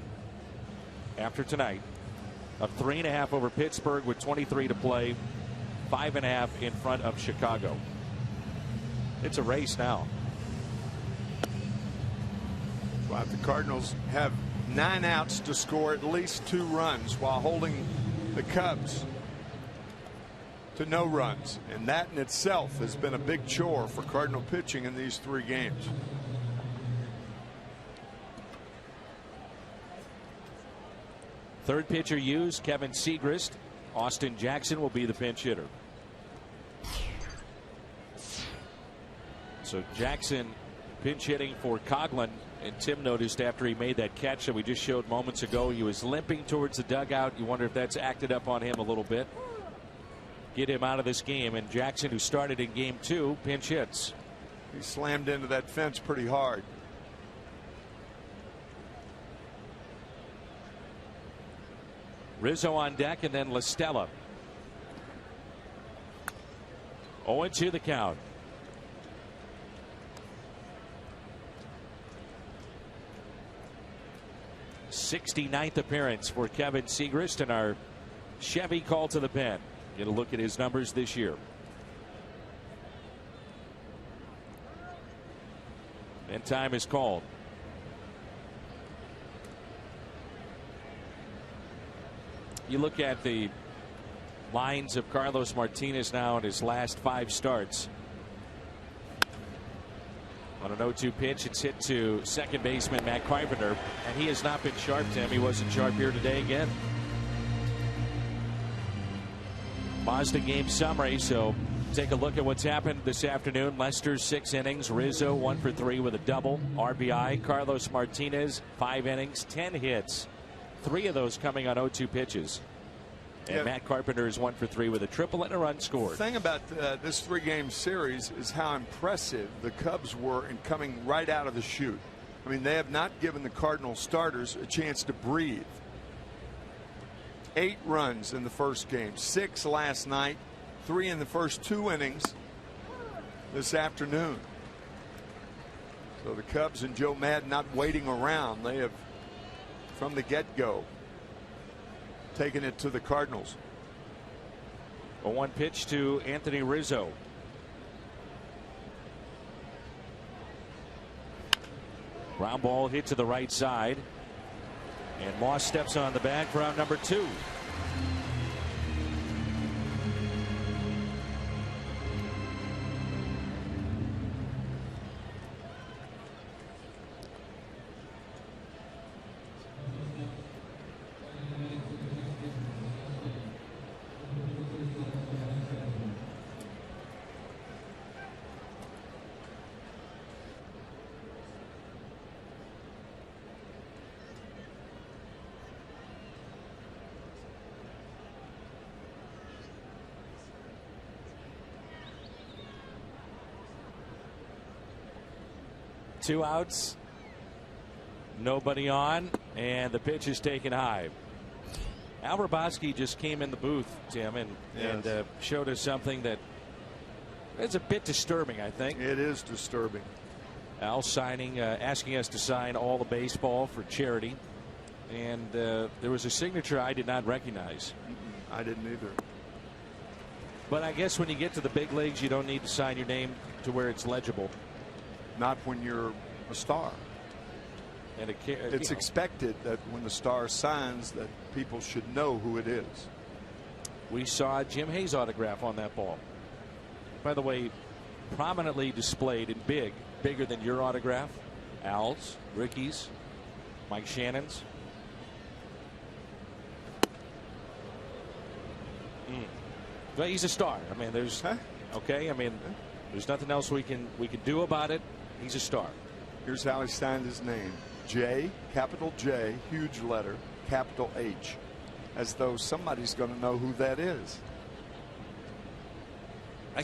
After tonight, a 3.5 over Pittsburgh with 23 to play, 5.5 in front of Chicago. It's a race now. Well, the Cardinals have 9 outs to score at least 2 runs while holding the Cubs to no runs, and that in itself has been a big chore for Cardinal pitching in these 3 games. Third pitcher used, Kevin Segrist. Austin Jackson will be the pinch hitter. So Jackson pinch hitting for Coghlan. And Tim noticed after he made that catch that we just showed moments ago, he was limping towards the dugout. You wonder if that's acted up on him a little bit. Get him out of this game. And Jackson, who started in game 2, pinch hits. He slammed into that fence pretty hard. Rizzo on deck, and then LaStella. 0-2 the count. '69th appearance for Kevin Segrist, and our Chevy call to the pen. Get a look at his numbers this year. And time is called. You look at the lines of Carlos Martinez now in his last 5 starts. On an 0-2 pitch, it's hit to second baseman Matt Carpenter, and he has not been sharp, Tim. He wasn't sharp here today again. Mazda game summary, so take a look at what's happened this afternoon. Lester's 6 innings, Rizzo 1 for 3 with a double, RBI. Carlos Martinez 5 innings, 10 hits, 3 of those coming on 0-2 pitches. And Matt Carpenter is 1 for 3 with a triple and a run scored. The thing about this 3-game series is how impressive the Cubs were in coming right out of the chute. I mean, they have not given the Cardinals starters a chance to breathe. 8 runs in the first game, 6 last night, 3 in the first 2 innings this afternoon. So the Cubs and Joe Maddon not waiting around. They have, from the get-go, taking it to the Cardinals. A 1 pitch to Anthony Rizzo. Ground ball hit to the right side. And Moss steps on the bag for out number 2. Two outs, nobody on, and the pitch is taken high. Al Hrabosky just came in the booth, Tim, and showed us something that is a bit disturbing, I think. It is disturbing. Al signing, asking us to sign all the baseball for charity, and there was a signature I did not recognize. I didn't either. But I guess when you get to the big leagues, you don't need to sign your name to where it's legible. Not when you're a star. And it's expected that when the star signs that people should know who it is. We saw Jim Hayes' autograph on that ball. By the way, prominently displayed in bigger than your autograph. Al's, Ricky's, Mike Shannon's. Well, he's a star. I mean, there's okay. I mean, there's nothing else we can do about it. He's a star. Here's how he signed his name. J, capital J, huge letter, capital H. As though somebody's going to know who that is. I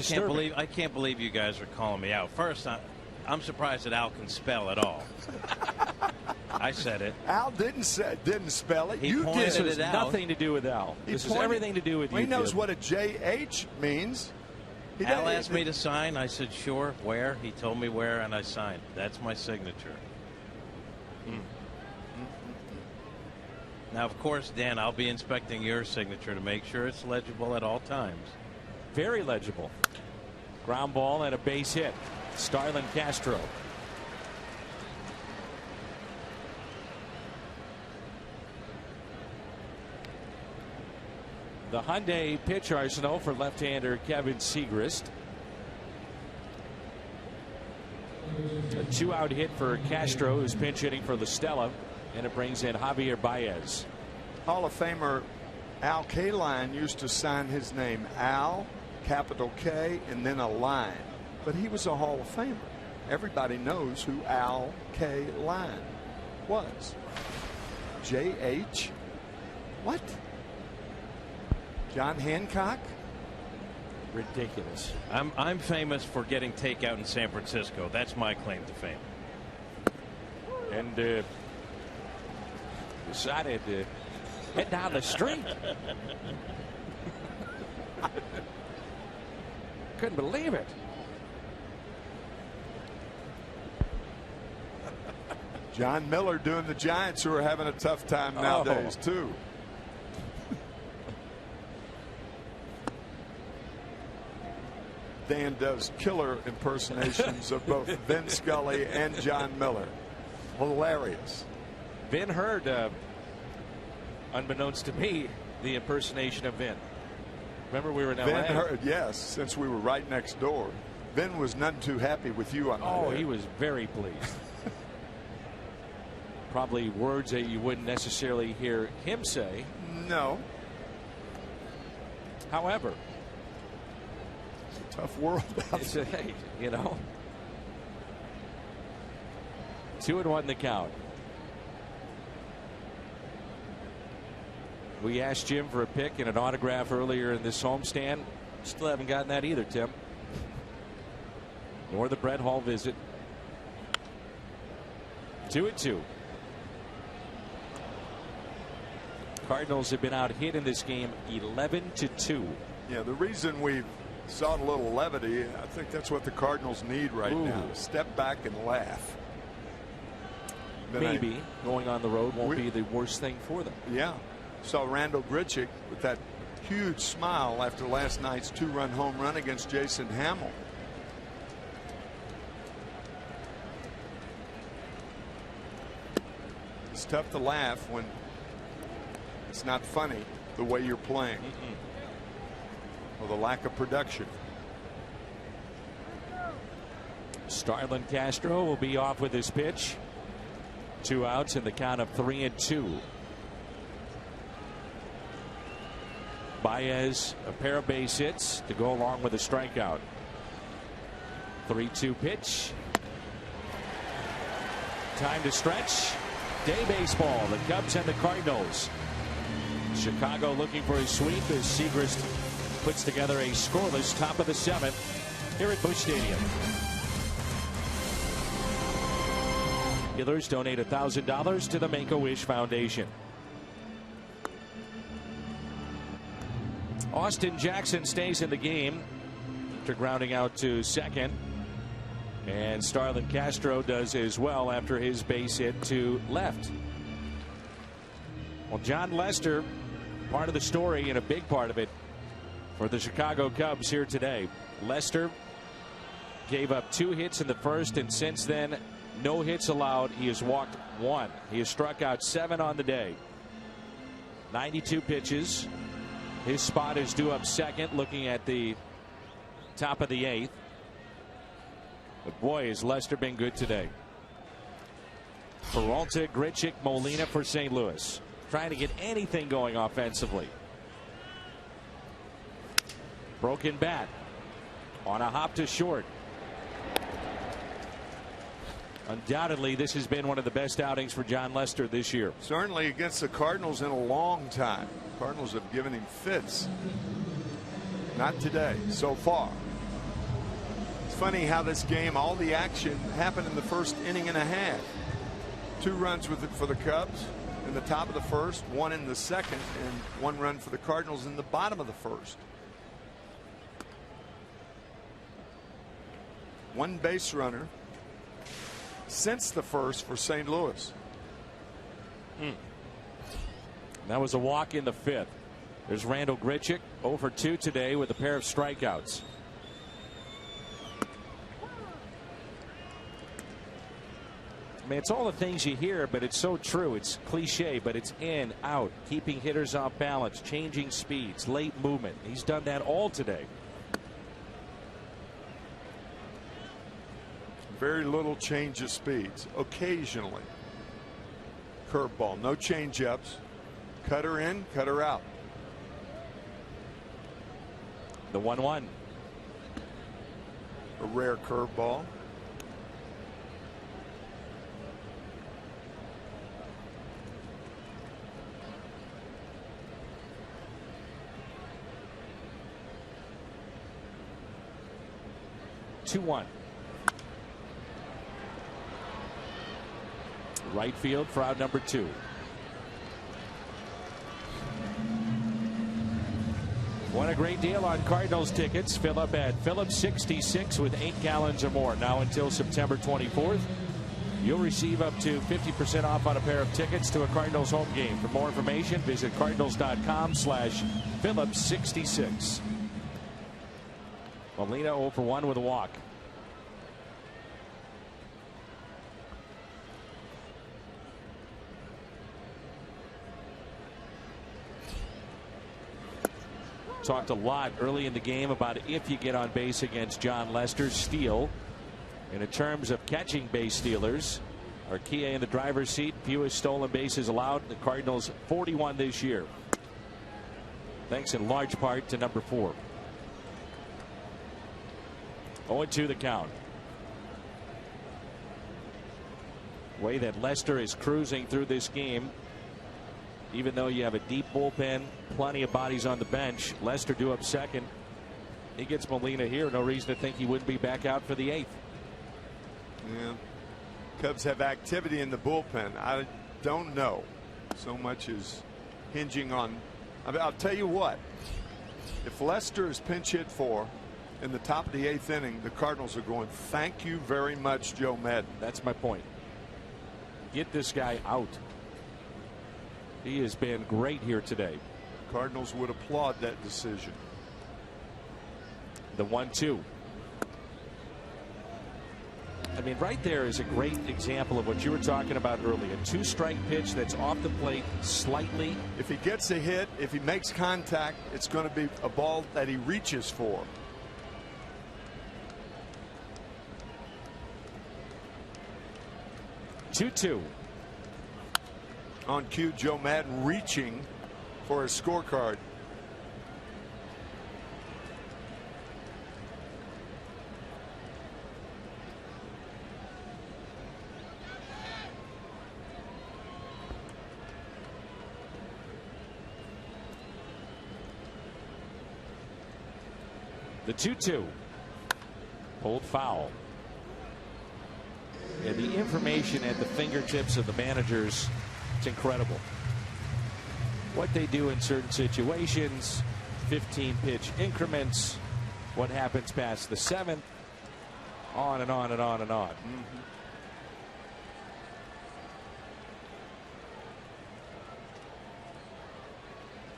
can't believe you guys are calling me out. First, I'm surprised that Al can spell at all. I said it. Al didn't spell it. You did. This has nothing to do with Al. This has everything to do with you. He knows what a JH means. Al asked me to sign. I said, sure. Where? He told me where, and I signed. That's my signature. Now, of course, Dan, I'll be inspecting your signature to make sure it's legible at all times. Very legible. Ground ball and a base hit. Starlin Castro. The Hyundai pitch arsenal for left-hander Kevin Segrist. A 2-out hit for Castro, who's pinch hitting for LaStella, and it brings in Javier Baez. Hall of Famer Al Kaline used to sign his name Al, capital K, and then a line. But he was a Hall of Famer. Everybody knows who Al Kaline was. J.H. What? John Hancock? Ridiculous. I'm famous for getting takeout in San Francisco. That's my claim to fame. And decided to head down the street. Couldn't believe it. John Miller doing the Giants, who are having a tough time nowadays, too. Dan does killer impersonations of both Vin Scully and John Miller. Hilarious. Vin heard, unbeknownst to me, the impersonation of Vin. Remember, we were in LA? Vin heard, yes, since we were right next door. Vin was none too happy with you on that. Oh, he was very pleased. Probably words that you wouldn't necessarily hear him say. No. However, it's a tough world out there. Hey, you know. 2-1 the count. We asked Jim for a pick and an autograph earlier in this homestand. Still haven't gotten that either, Tim. Nor the Brett Hall visit. 2-2. Cardinals have been out hit in this game 11-2. Yeah, the reason we saw a little levity, I think that's what the Cardinals need right now. Step back and laugh. Maybe going on the road won't be the worst thing for them. Yeah. Saw Randall Grichuk with that huge smile after last night's 2-run home run against Jason Hamill. It's tough to laugh when it's not funny the way you're playing. Or the lack of production. Starlin Castro will be off with his pitch. 2 outs in the count of 3-2. Baez, a pair of base hits to go along with a strikeout. 3-2 pitch. Time to stretch. Day baseball. The Cubs and the Cardinals. Chicago looking for a sweep as Segrist puts together a scoreless top of the 7th here at Busch Stadium. Dealers donate $1,000 to the Make-A-Wish Foundation. Austin Jackson stays in the game after grounding out to second. And Starlin Castro does as well after his base hit to left. Well, John Lester, part of the story and a big part of it for the Chicago Cubs here today. Lester gave up 2 hits in the first, and since then, no hits allowed. He has walked 1. He has struck out 7 on the day. 92 pitches. His spot is due up second, looking at the top of the 8th. But boy, has Lester been good today. Peralta, Grichuk, Molina for St. Louis. Trying to get anything going offensively. Broken bat. On a hop to short. Undoubtedly, this has been one of the best outings for John Lester this year. Certainly against the Cardinals in a long time. Cardinals have given him fits. Not today, so far. It's funny how this game, all the action happened in the first inning and a half. 2 runs with it for the Cubs in the top of the first, 1 in the second, and 1 run for the Cardinals in the bottom of the first. 1 base runner since the first for St. Louis. That was a walk in the 5th. There's Randall Grichuk, 0 for 2 today with a pair of strikeouts. I mean, it's all the things you hear, but it's so true. It's cliche, but it's in, out, keeping hitters off balance, changing speeds, late movement. He's done that all today. Very little change of speeds. Occasionally. Curveball. No change ups. Cut her in, cut her out. The 1-1. A rare curveball. 2-1. Right field for out number 2. Won a great deal on Cardinals tickets. Fill up at Phillips 66 with 8 gallons or more. Now until September 24th. You'll receive up to 50% off on a pair of tickets to a Cardinals home game. For more information, visit cardinals.com/Phillips66. Molina 0 for 1 with a walk. Talked a lot early in the game about if you get on base against John Lester, steal. And in terms of catching base stealers, Arcia in the driver's seat, fewest stolen bases allowed. The Cardinals 41 this year. Thanks in large part to number 4. 0-2 the count. Way that Lester is cruising through this game. Even though you have a deep bullpen, plenty of bodies on the bench, Lester due up second. He gets Molina here. No reason to think he wouldn't be back out for the 8th. Yeah. Cubs have activity in the bullpen. I don't know. So much is hinging on. I'll tell you what. If Lester is pinch hit for in the top of the 8th inning, the Cardinals are going, thank you very much, Joe Maddon. That's my point. Get this guy out. He has been great here today. Cardinals would applaud that decision. The 1-2. I mean, right there is a great example of what you were talking about earlier. A 2-strike pitch that's off the plate slightly. If he gets a hit, if he makes contact, it's going to be a ball that he reaches for. Two. On cue, Joe Maddon reaching for his scorecard. The 2-2. Pulled foul. And the information at the fingertips of the managers, it's incredible. What they do in certain situations, 15 pitch increments, what happens past the 7th, on and on and on and on.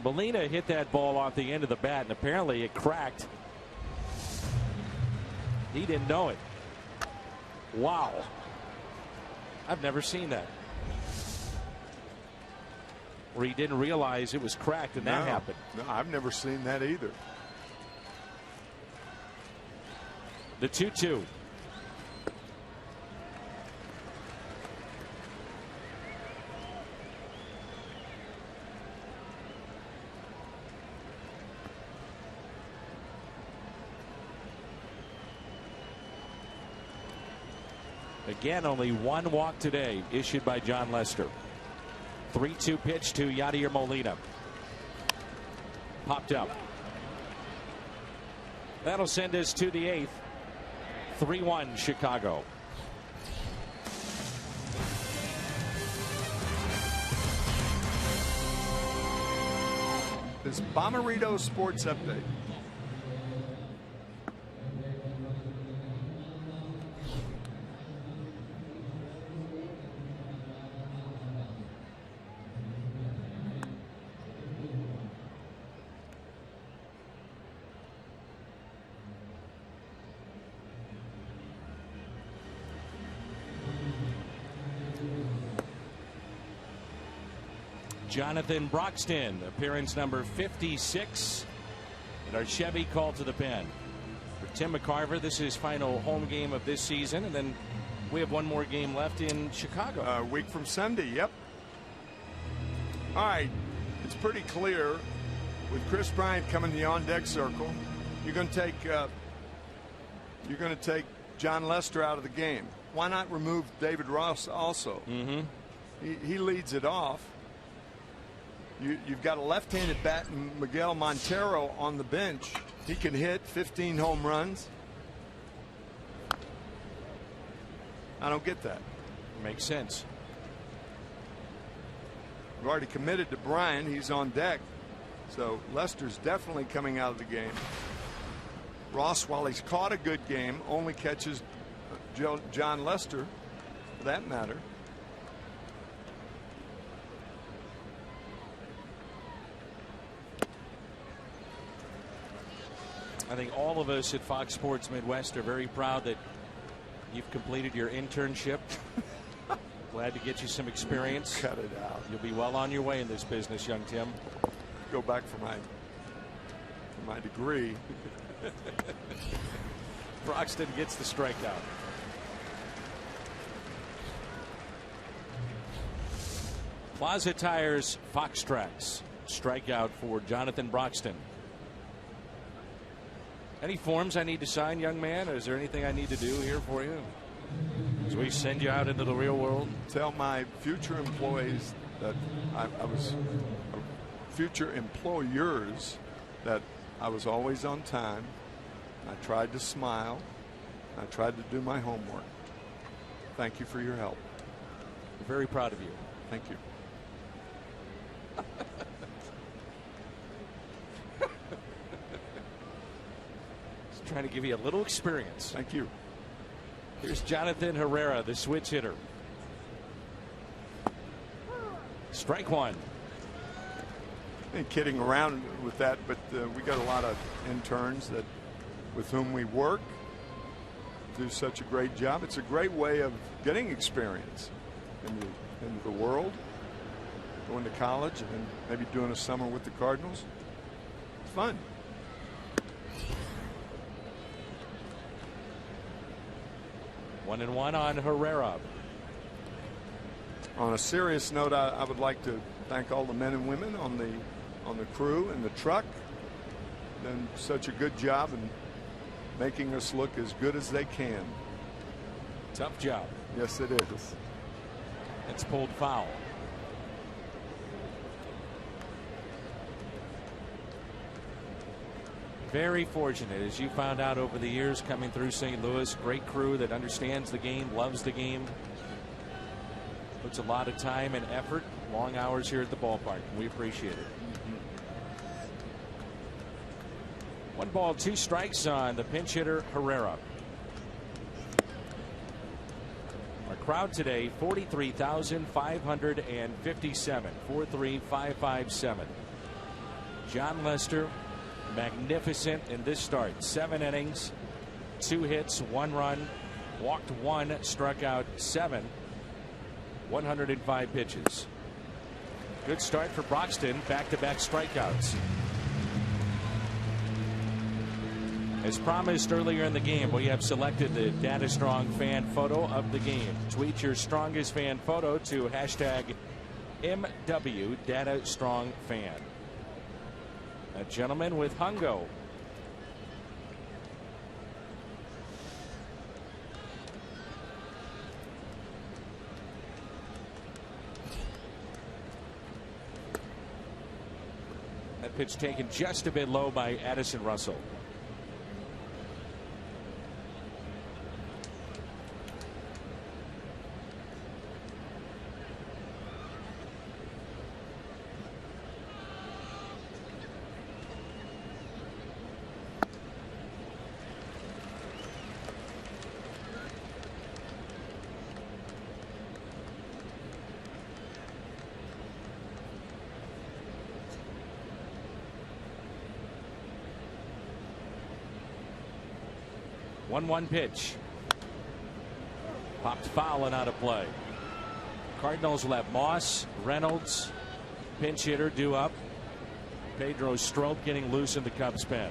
Molina hit that ball off the end of the bat, and apparently it cracked. He didn't know it. Wow. I've never seen that. Where he didn't realize it was cracked and that happened. No, I've never seen that either. The 2-2. Again, only one walk today issued by John Lester. 3-2 pitch to Yadier Molina. Popped up. That'll send us to the 8th. 3-1 Chicago. This Bommarito Sports Update. Jonathan Broxton, appearance number 56. And our Chevy called to the pen. For Tim McCarver, this is his final home game of this season. And then we have one more game left in Chicago. A week from Sunday, yep. All right. it's pretty clear with Chris Bryant coming to the on-deck circle, you're going to take John Lester out of the game. Why not remove David Ross also? He leads it off. You've got a left-handed bat, Miguel Montero, on the bench. He can hit 15 home runs. I don't get that. Makes sense. We've already committed to Bryant. He's on deck. So Lester's definitely coming out of the game. Ross, while he's caught a good game, only catches John Lester, for that matter. I think all of us at Fox Sports Midwest are very proud that you've completed your internship. Glad to get you some experience. Cut it out. You'll be well on your way in this business, young Tim. Go back for my degree. Broxton gets the strikeout. Plaza Tires Fox Tracks. Strikeout for Jonathan Broxton. Any forms I need to sign, young man? Or is there anything I need to do here for you as we send you out into the real world? Tell my future employees that future employers that I was always on time. I tried to smile. I tried to do my homework. Thank you for your help. We're very proud of you. Thank you. Just trying to give you a little experience. Thank you. Here's Jonathan Herrera, the switch hitter. Strike one. Ain't kidding around with that, but we got a lot of interns with whom we work, do such a great job. It's a great way of getting experience in the world, going to college, and then maybe doing a summer with the Cardinals. It's fun. One and one on Herrera. On a serious note, I would like to thank all the men and women on the crew and the truck. Done such a good job in making us look as good as they can. Tough job. Yes, it is. It's pulled foul. Very fortunate, as you found out over the years coming through St. Louis. Great crew that understands the game, loves the game. Puts a lot of time and effort, long hours here at the ballpark. We appreciate it. One ball, two strikes on the pinch hitter Herrera. Our crowd today, 43,557. 43,557. John Lester, magnificent in this start. 7 innings, 2 hits, 1 run, walked 1, struck out 7. 105 pitches. Good start for Broxton. Back-to-back strikeouts. As promised earlier in the game, we have selected the Data Strong fan photo of the game. Tweet your strongest fan photo to hashtag MW Data Strong Fan. A gentleman with Hungo. That pitch taken just a bit low by Addison Russell. One pitch. Popped foul and out of play. Cardinals will have Moss, Reynolds, pinch hitter due up. Pedro Strop getting loose in the Cubs pen.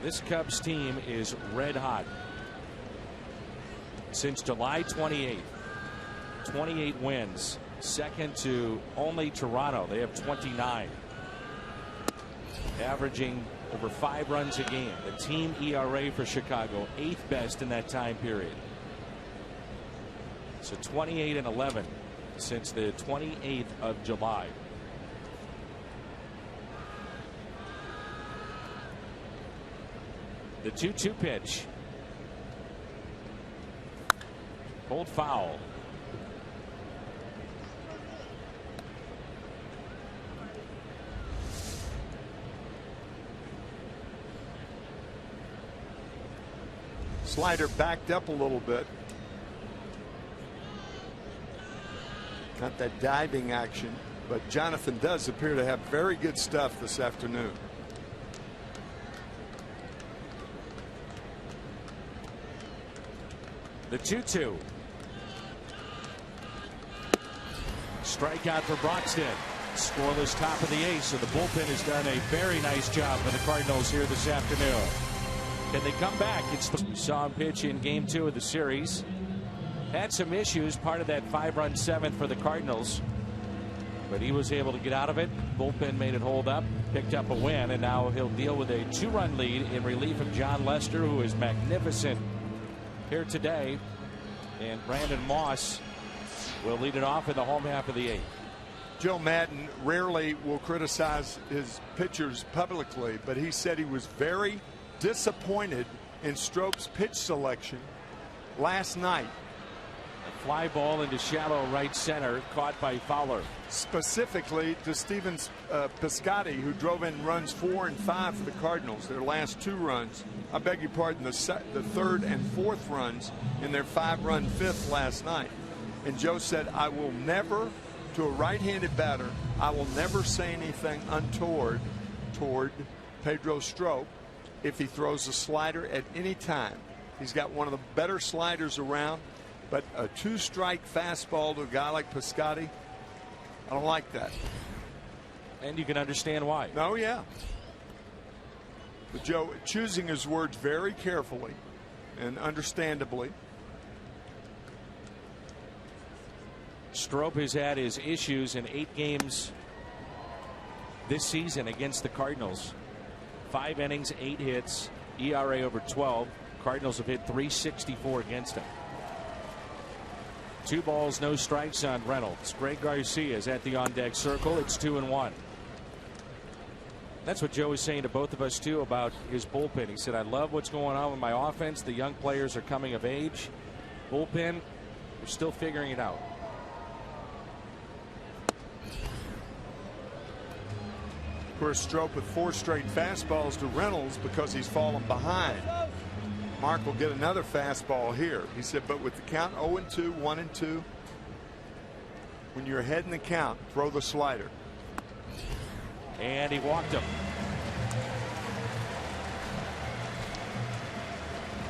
This Cubs team is red hot. Since July 28th, 28 wins, second to only Toronto. They have 29. Averaging over 5 runs a game. The team ERA for Chicago, 8th best in that time period. So 28-11 since the 28th of July. The 2-2 pitch. Pulled foul. Slider backed up a little bit. Not that diving action, but Jonathan does appear to have very good stuff this afternoon. The 2-2. Strikeout for Broxton. Scoreless top of the 8th, so the bullpen has done a very nice job for the Cardinals here this afternoon. Can they come back? You saw him pitch in game 2 of the series. Had some issues, part of that 5-run 7th for the Cardinals, but he was able to get out of it. Bullpen made it hold up, picked up a win, and now he'll deal with a 2-run lead in relief of John Lester, who is magnificent here today. And Brandon Moss will lead it off in the home half of the 8th. Joe Madden rarely will criticize his pitchers publicly, but he said he was very disappointed in Stroup's pitch selection last night. A fly ball into shallow right center, caught by Fowler. Specifically to Steven Piscotty, who drove in runs 4 and 5 for the Cardinals, their last 2 runs. I beg your pardon, the 3rd and 4th runs in their 5-run 5th last night. And Joe said, I will never, to a right-handed batter, I will never say anything untoward toward Pedro Strop if he throws a slider at any time. He's got one of the better sliders around, but a 2-strike fastball to a guy like Piscotty, I don't like that. And you can understand why. Oh, yeah. But Joe choosing his words very carefully and understandably. Strop has had his issues in 8 games this season against the Cardinals. 5 innings, 8 hits, ERA over 12. Cardinals have hit .364 against him. 2 balls, no strikes on Reynolds. Greg Garcia is at the on-deck circle. It's 2-1. That's what Joe was saying to both of us, too, about his bullpen. He said, I love what's going on with my offense. The young players are coming of age. Bullpen, we're still figuring it out. Of course, Strop with 4 straight fastballs to Reynolds because he's fallen behind. Mark will get another fastball here. He said, but with the count 0-2, 1-2, when you're ahead in the count, throw the slider. And he walked him.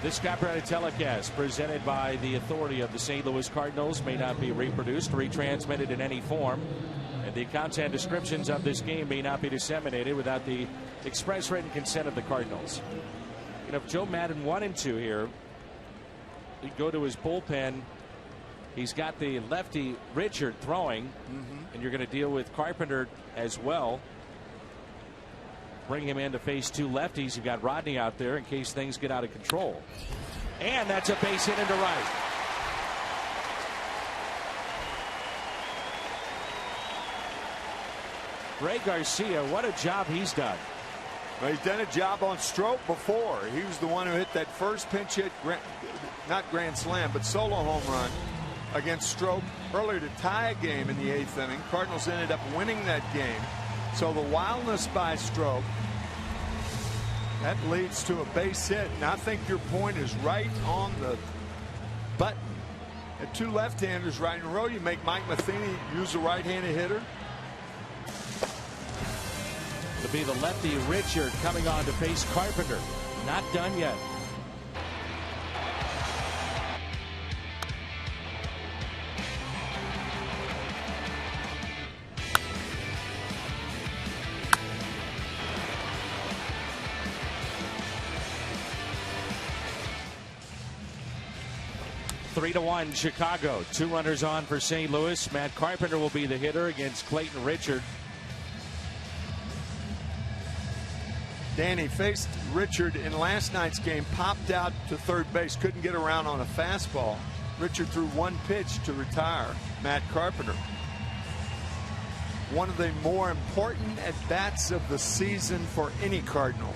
This copyrighted telecast presented by the authority of the St. Louis Cardinals may not be reproduced or retransmitted in any form. And the accounts and descriptions of this game may not be disseminated without the express written consent of the Cardinals. You know, if Joe Madden 1 and 2 here, he'd go to his bullpen. He's got the lefty Richard throwing, and you're going to deal with Carpenter as well. Bring him in to face 2 lefties. You've got Rodney out there in case things get out of control. And that's a base hit into right. Ray Garcia, what a job he's done. Well, he's done a job on Strop before. He was the one who hit that first pinch hit, not grand slam, but solo home run against Strop earlier to tie a game in the 8th inning. Cardinals ended up winning that game. So the wildness by Strop, that leads to a base hit. And I think your point is right on the button. At 2 left-handers right in a row, you make Mike Matheny use a right-handed hitter. To be the lefty Richard coming on to face Carpenter. Not done yet. 3-1 Chicago. 2 runners on for St. Louis. Matt Carpenter will be the hitter against Clayton Richard. Danny faced Richard in last night's game, popped out to third base, couldn't get around on a fastball. Richard threw one pitch to retire Matt Carpenter. One of the more important at-bats of the season for any Cardinal.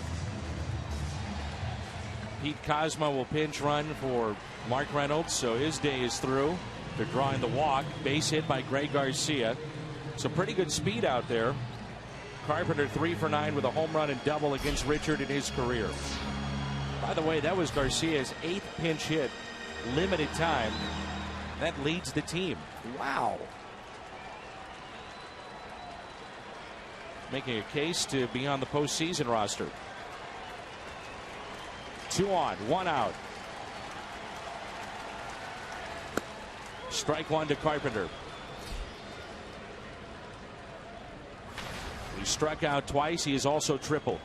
Pete Kozma will pinch run for Mark Reynolds, so his day is through. They're drawing the walk. Base hit by Greg Garcia. So pretty good speed out there. Carpenter 3 for 9 with a home run and double against Richard in his career. By the way, that was Garcia's 8th pinch hit, limited time. That leads the team. Wow. Making a case to be on the postseason roster. 2 on, 1 out. Strike 1 to Carpenter. He struck out twice. He is also tripled.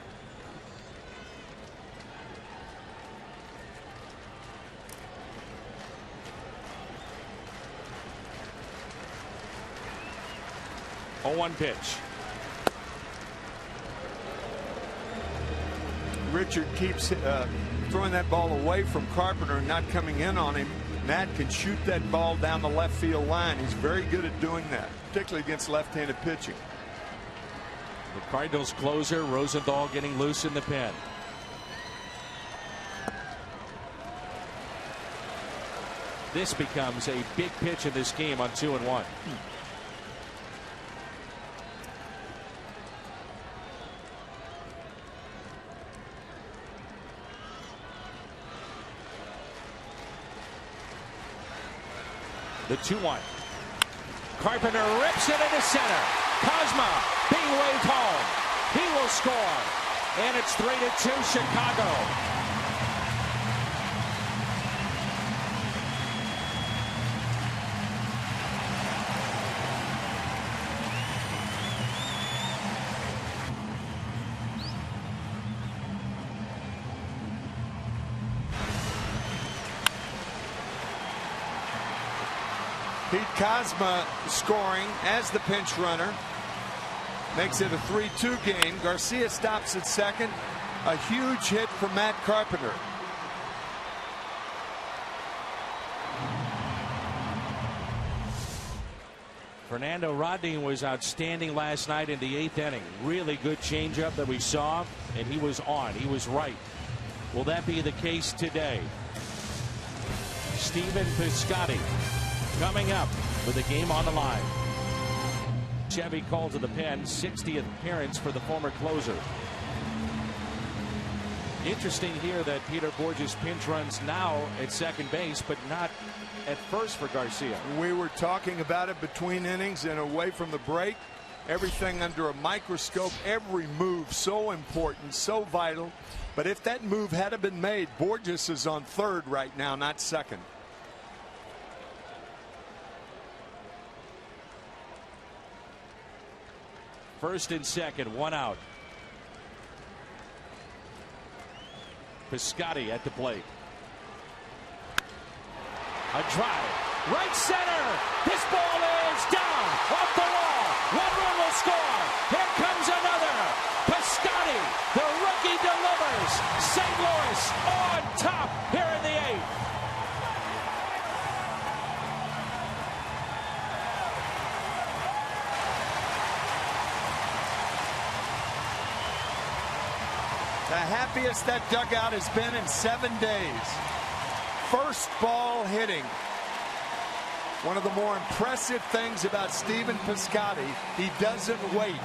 Oh, 1 pitch. Richard keeps throwing that ball away from Carpenter and not coming in on him. Matt can shoot that ball down the left field line. He's very good at doing that, particularly against left-handed pitching. The Cardinals closer, Rosenthal, getting loose in the pen. This becomes a big pitch in this game on 2-1. The 2-1. Carpenter rips it into center. Kozma being waved home. He will score. And it's 3-2 Chicago. Pete Kozma scoring as the pinch runner. Makes it a 3-2 game. Garcia stops at second. A huge hit from Matt Carpenter. Fernando Rodney was outstanding last night in the 8th inning. Really good changeup that we saw, and he was on. He was right. Will that be the case today? Stephen Piscotty coming up with the game on the line. Chevy called to the pen, 60th appearance for the former closer. Interesting here that Peter Borges pinch runs now at second base, but not at first for Garcia. We were talking about it between innings and away from the break. Everything under a microscope, every move so important, so vital. But if that move had been made, Borges is on third right now, not second. First and second, 1 out. Piscotty at the plate. A drive. Right center. This ball is down. Off the wall. 1 run will score. Here comes another. Piscotty, the rookie, delivers. St. Louis on top here in the 8th. The happiest that dugout has been in 7 days. First ball hitting. One of the more impressive things about Stephen Piscotty, he doesn't wait.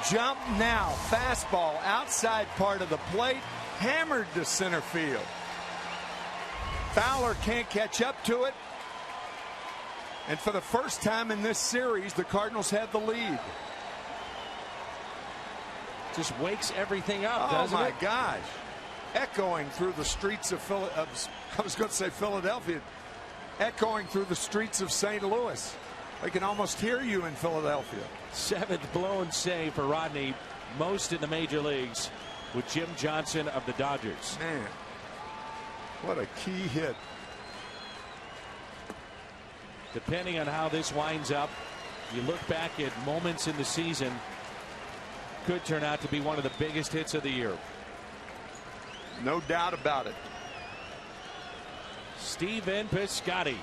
Jump now, fastball outside part of the plate, hammered to center field. Fowler can't catch up to it. And for the first time in this series, the Cardinals have the lead. Just wakes everything up, doesn't it? Oh my gosh. Echoing through the streets of Philadelphia. Echoing through the streets of St. Louis. I can almost hear you in Philadelphia. 7th blown save for Rodney, most in the major leagues with Jim Johnson of the Dodgers. Man. What a key hit. Depending on how this winds up, you look back at moments in the season, could turn out to be one of the biggest hits of the year. No doubt about it. Steven Piscotty.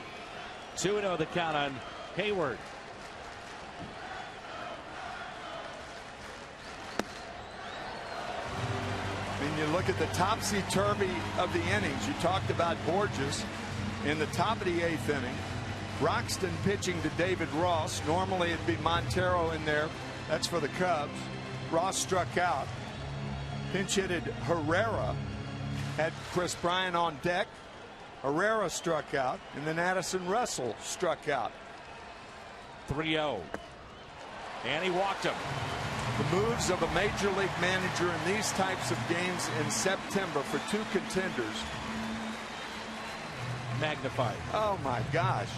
2-0 the count on Hayward. I mean, you look at the topsy-turvy of the innings. You talked about Borges in the top of the 8th inning. Broxton pitching to David Ross. Normally it'd be Montero in there. That's for the Cubs. Ross struck out. Pinch hitted Herrera. Had Chris Bryant on deck. Herrera struck out. And then Addison Russell struck out. 3-0. And he walked him. The moves of a major league manager in these types of games in September for 2 contenders. Magnified. Oh my gosh.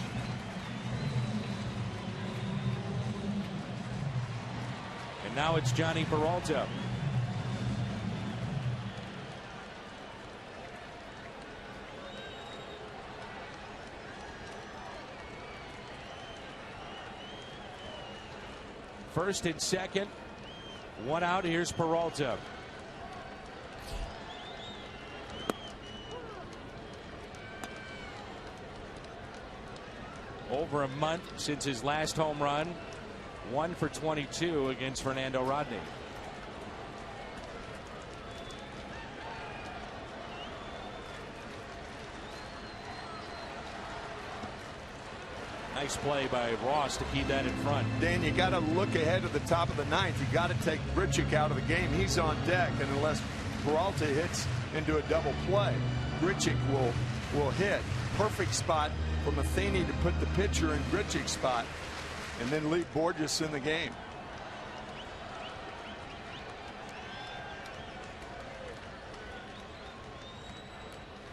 And now it's Johnny Peralta. First and second. 1 out. Here's Peralta. Over a month since his last home run. 1 for 22 against Fernando Rodney. Nice play by Ross to keep that in front. Dan, you got to look ahead of the top of the 9th. You got to take Grichuk out of the game. He's on deck, and unless Peralta hits into a double play, Grichuk will hit. Perfect spot for Matheny to put the pitcher in Grichuk's spot and then leave Borges in the game.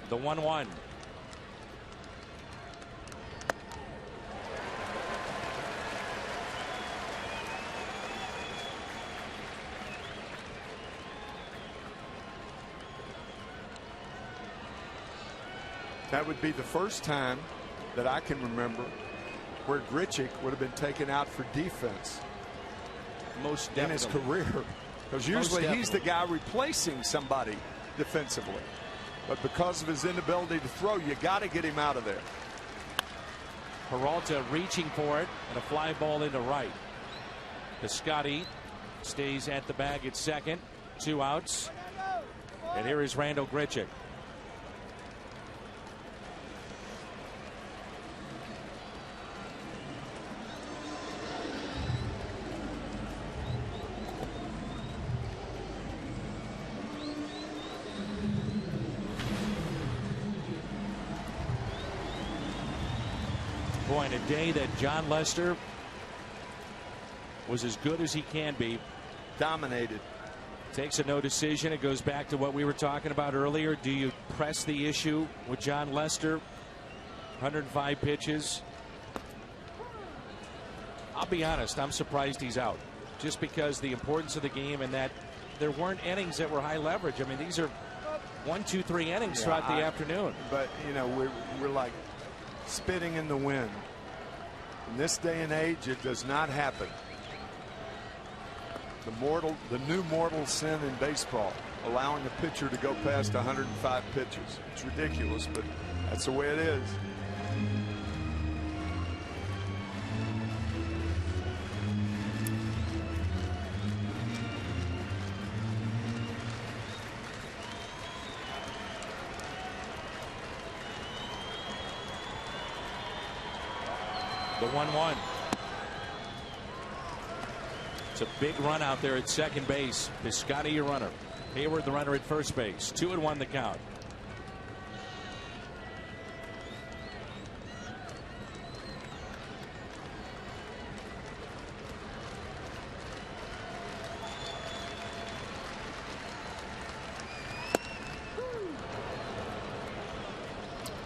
The 1-1. That would be the first time that I can remember where Grichuk would have been taken out for defense Most in his career. Because usually he's the guy replacing somebody defensively. But because of his inability to throw, you got to get him out of there. Peralta reaching for it, and a fly ball into right. Piscotty stays at the bag at second. 2 outs. And here is Randall Grichuk. Boy, in a day that John Lester was as good as he can be. Dominated. Takes a no decision. It goes back to what we were talking about earlier. Do you press the issue with John Lester? 105 pitches. I'll be honest, I'm surprised he's out. Just because the importance of the game and that there weren't innings that were high leverage. I mean, these are 1, 2, 3 innings throughout the afternoon. But, you know, we're like spitting in the wind. In this day and age, it does not happen. The new mortal sin in baseball, allowing a pitcher to go past 105 pitches. It's ridiculous, but that's the way it is. The 1-1. It's a big run out there at second base. Piscotty, your runner. Hayward, the runner at first base. 2-1 the count.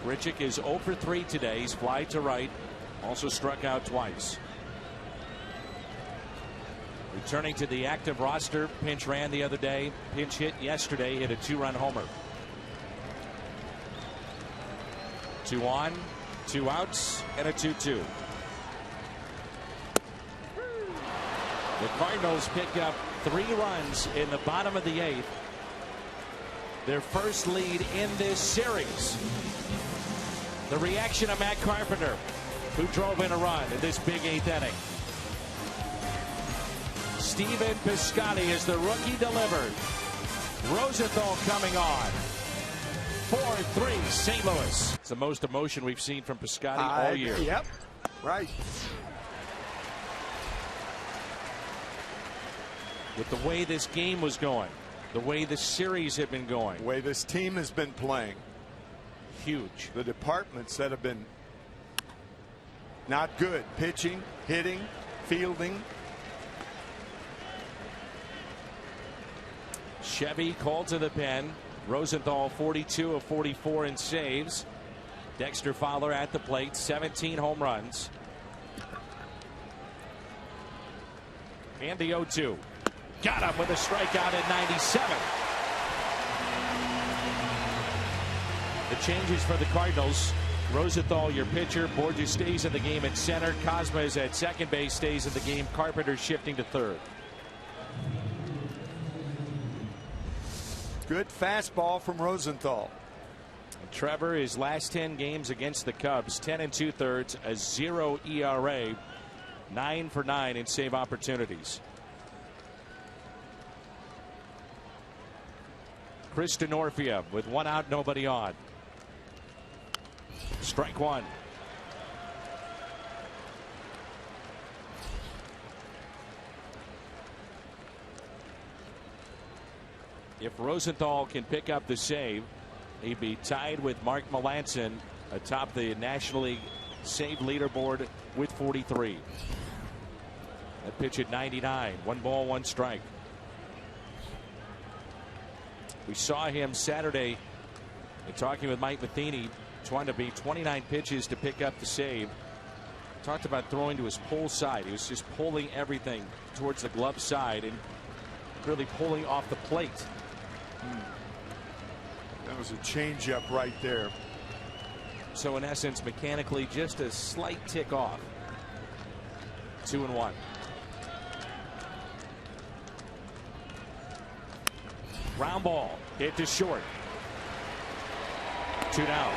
Grichuk is 0 for 3 today. He's fly to right. Also struck out twice. Returning to the active roster. Pinch ran the other day. Pinch hit yesterday. Hit a 2-run homer. 2 on, 2 outs, and a 2-2. The Cardinals pick up 3 runs in the bottom of the 8th. Their first lead in this series. The reaction of Matt Carpenter, who drove in a run in this big 8th inning. Stephen Piscotty is the rookie delivered. Rosenthal coming on. 4-3 St. Louis. It's the most emotion we've seen from Piscotty all year. Yep, right. With the way this game was going, the way the series had been going, The way this team has been playing. huge. The departments that have been not good. Pitching, hitting, fielding. Chevy called to the pen. Rosenthal 42 of 44 in saves. Dexter Fowler at the plate, 17 home runs. And the 0-2. Got him with a strikeout at 97. The changes for the Cardinals. Rosenthal, your pitcher. Borges stays in the game at center. Cosma is at second base, stays in the game. Carpenter shifting to third. Good fastball from Rosenthal. Trevor, his last 10 games against the Cubs, 10 2/3, a 0 ERA, 9 for 9 in save opportunities. Chris Denorfia with 1 out, nobody on. Strike 1. If Rosenthal can pick up the save, he'd be tied with Mark Melancon atop the National League save leaderboard with 43. That pitch at 99. 1 ball, 1 strike. We saw him Saturday in talking with Mike Matheny, trying to be 29 pitches to pick up the save. Talked about throwing to his pull side. He was just pulling everything towards the glove side and really pulling off the plate. That was a changeup right there. So in essence, mechanically, just a slight tick off. 2-1. Ground ball hit to short. 2 down.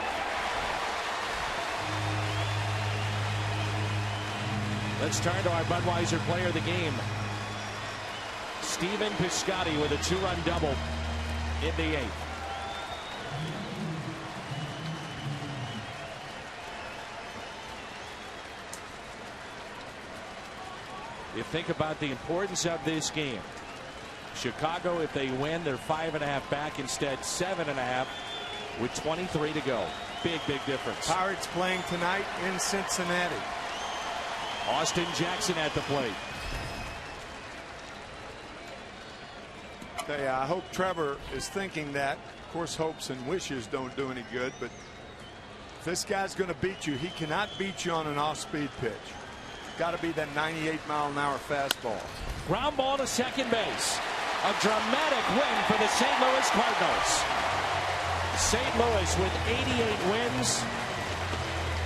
Let's turn to our Budweiser player of the game. Stephen Piscotty with a 2-run double in the 8th. You think about the importance of this game. Chicago, if they win, they're 5.5 back. Instead, 7.5 with 23 to go. Big difference. Pirates playing tonight in Cincinnati. Austin Jackson at the plate. I hope Trevor is thinking that. Of course, hopes and wishes don't do any good, but if this guy's going to beat you, he cannot beat you on an off-speed pitch. Got to be that 98-mile-an-hour fastball. Ground ball to second base. A dramatic win for the St. Louis Cardinals. St. Louis with 88 wins.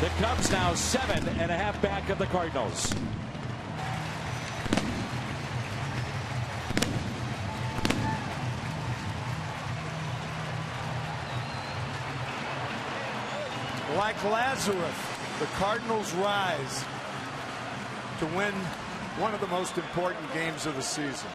The Cubs now 7.5 back of the Cardinals. Like Lazarus, the Cardinals rise to win one of the most important games of the season.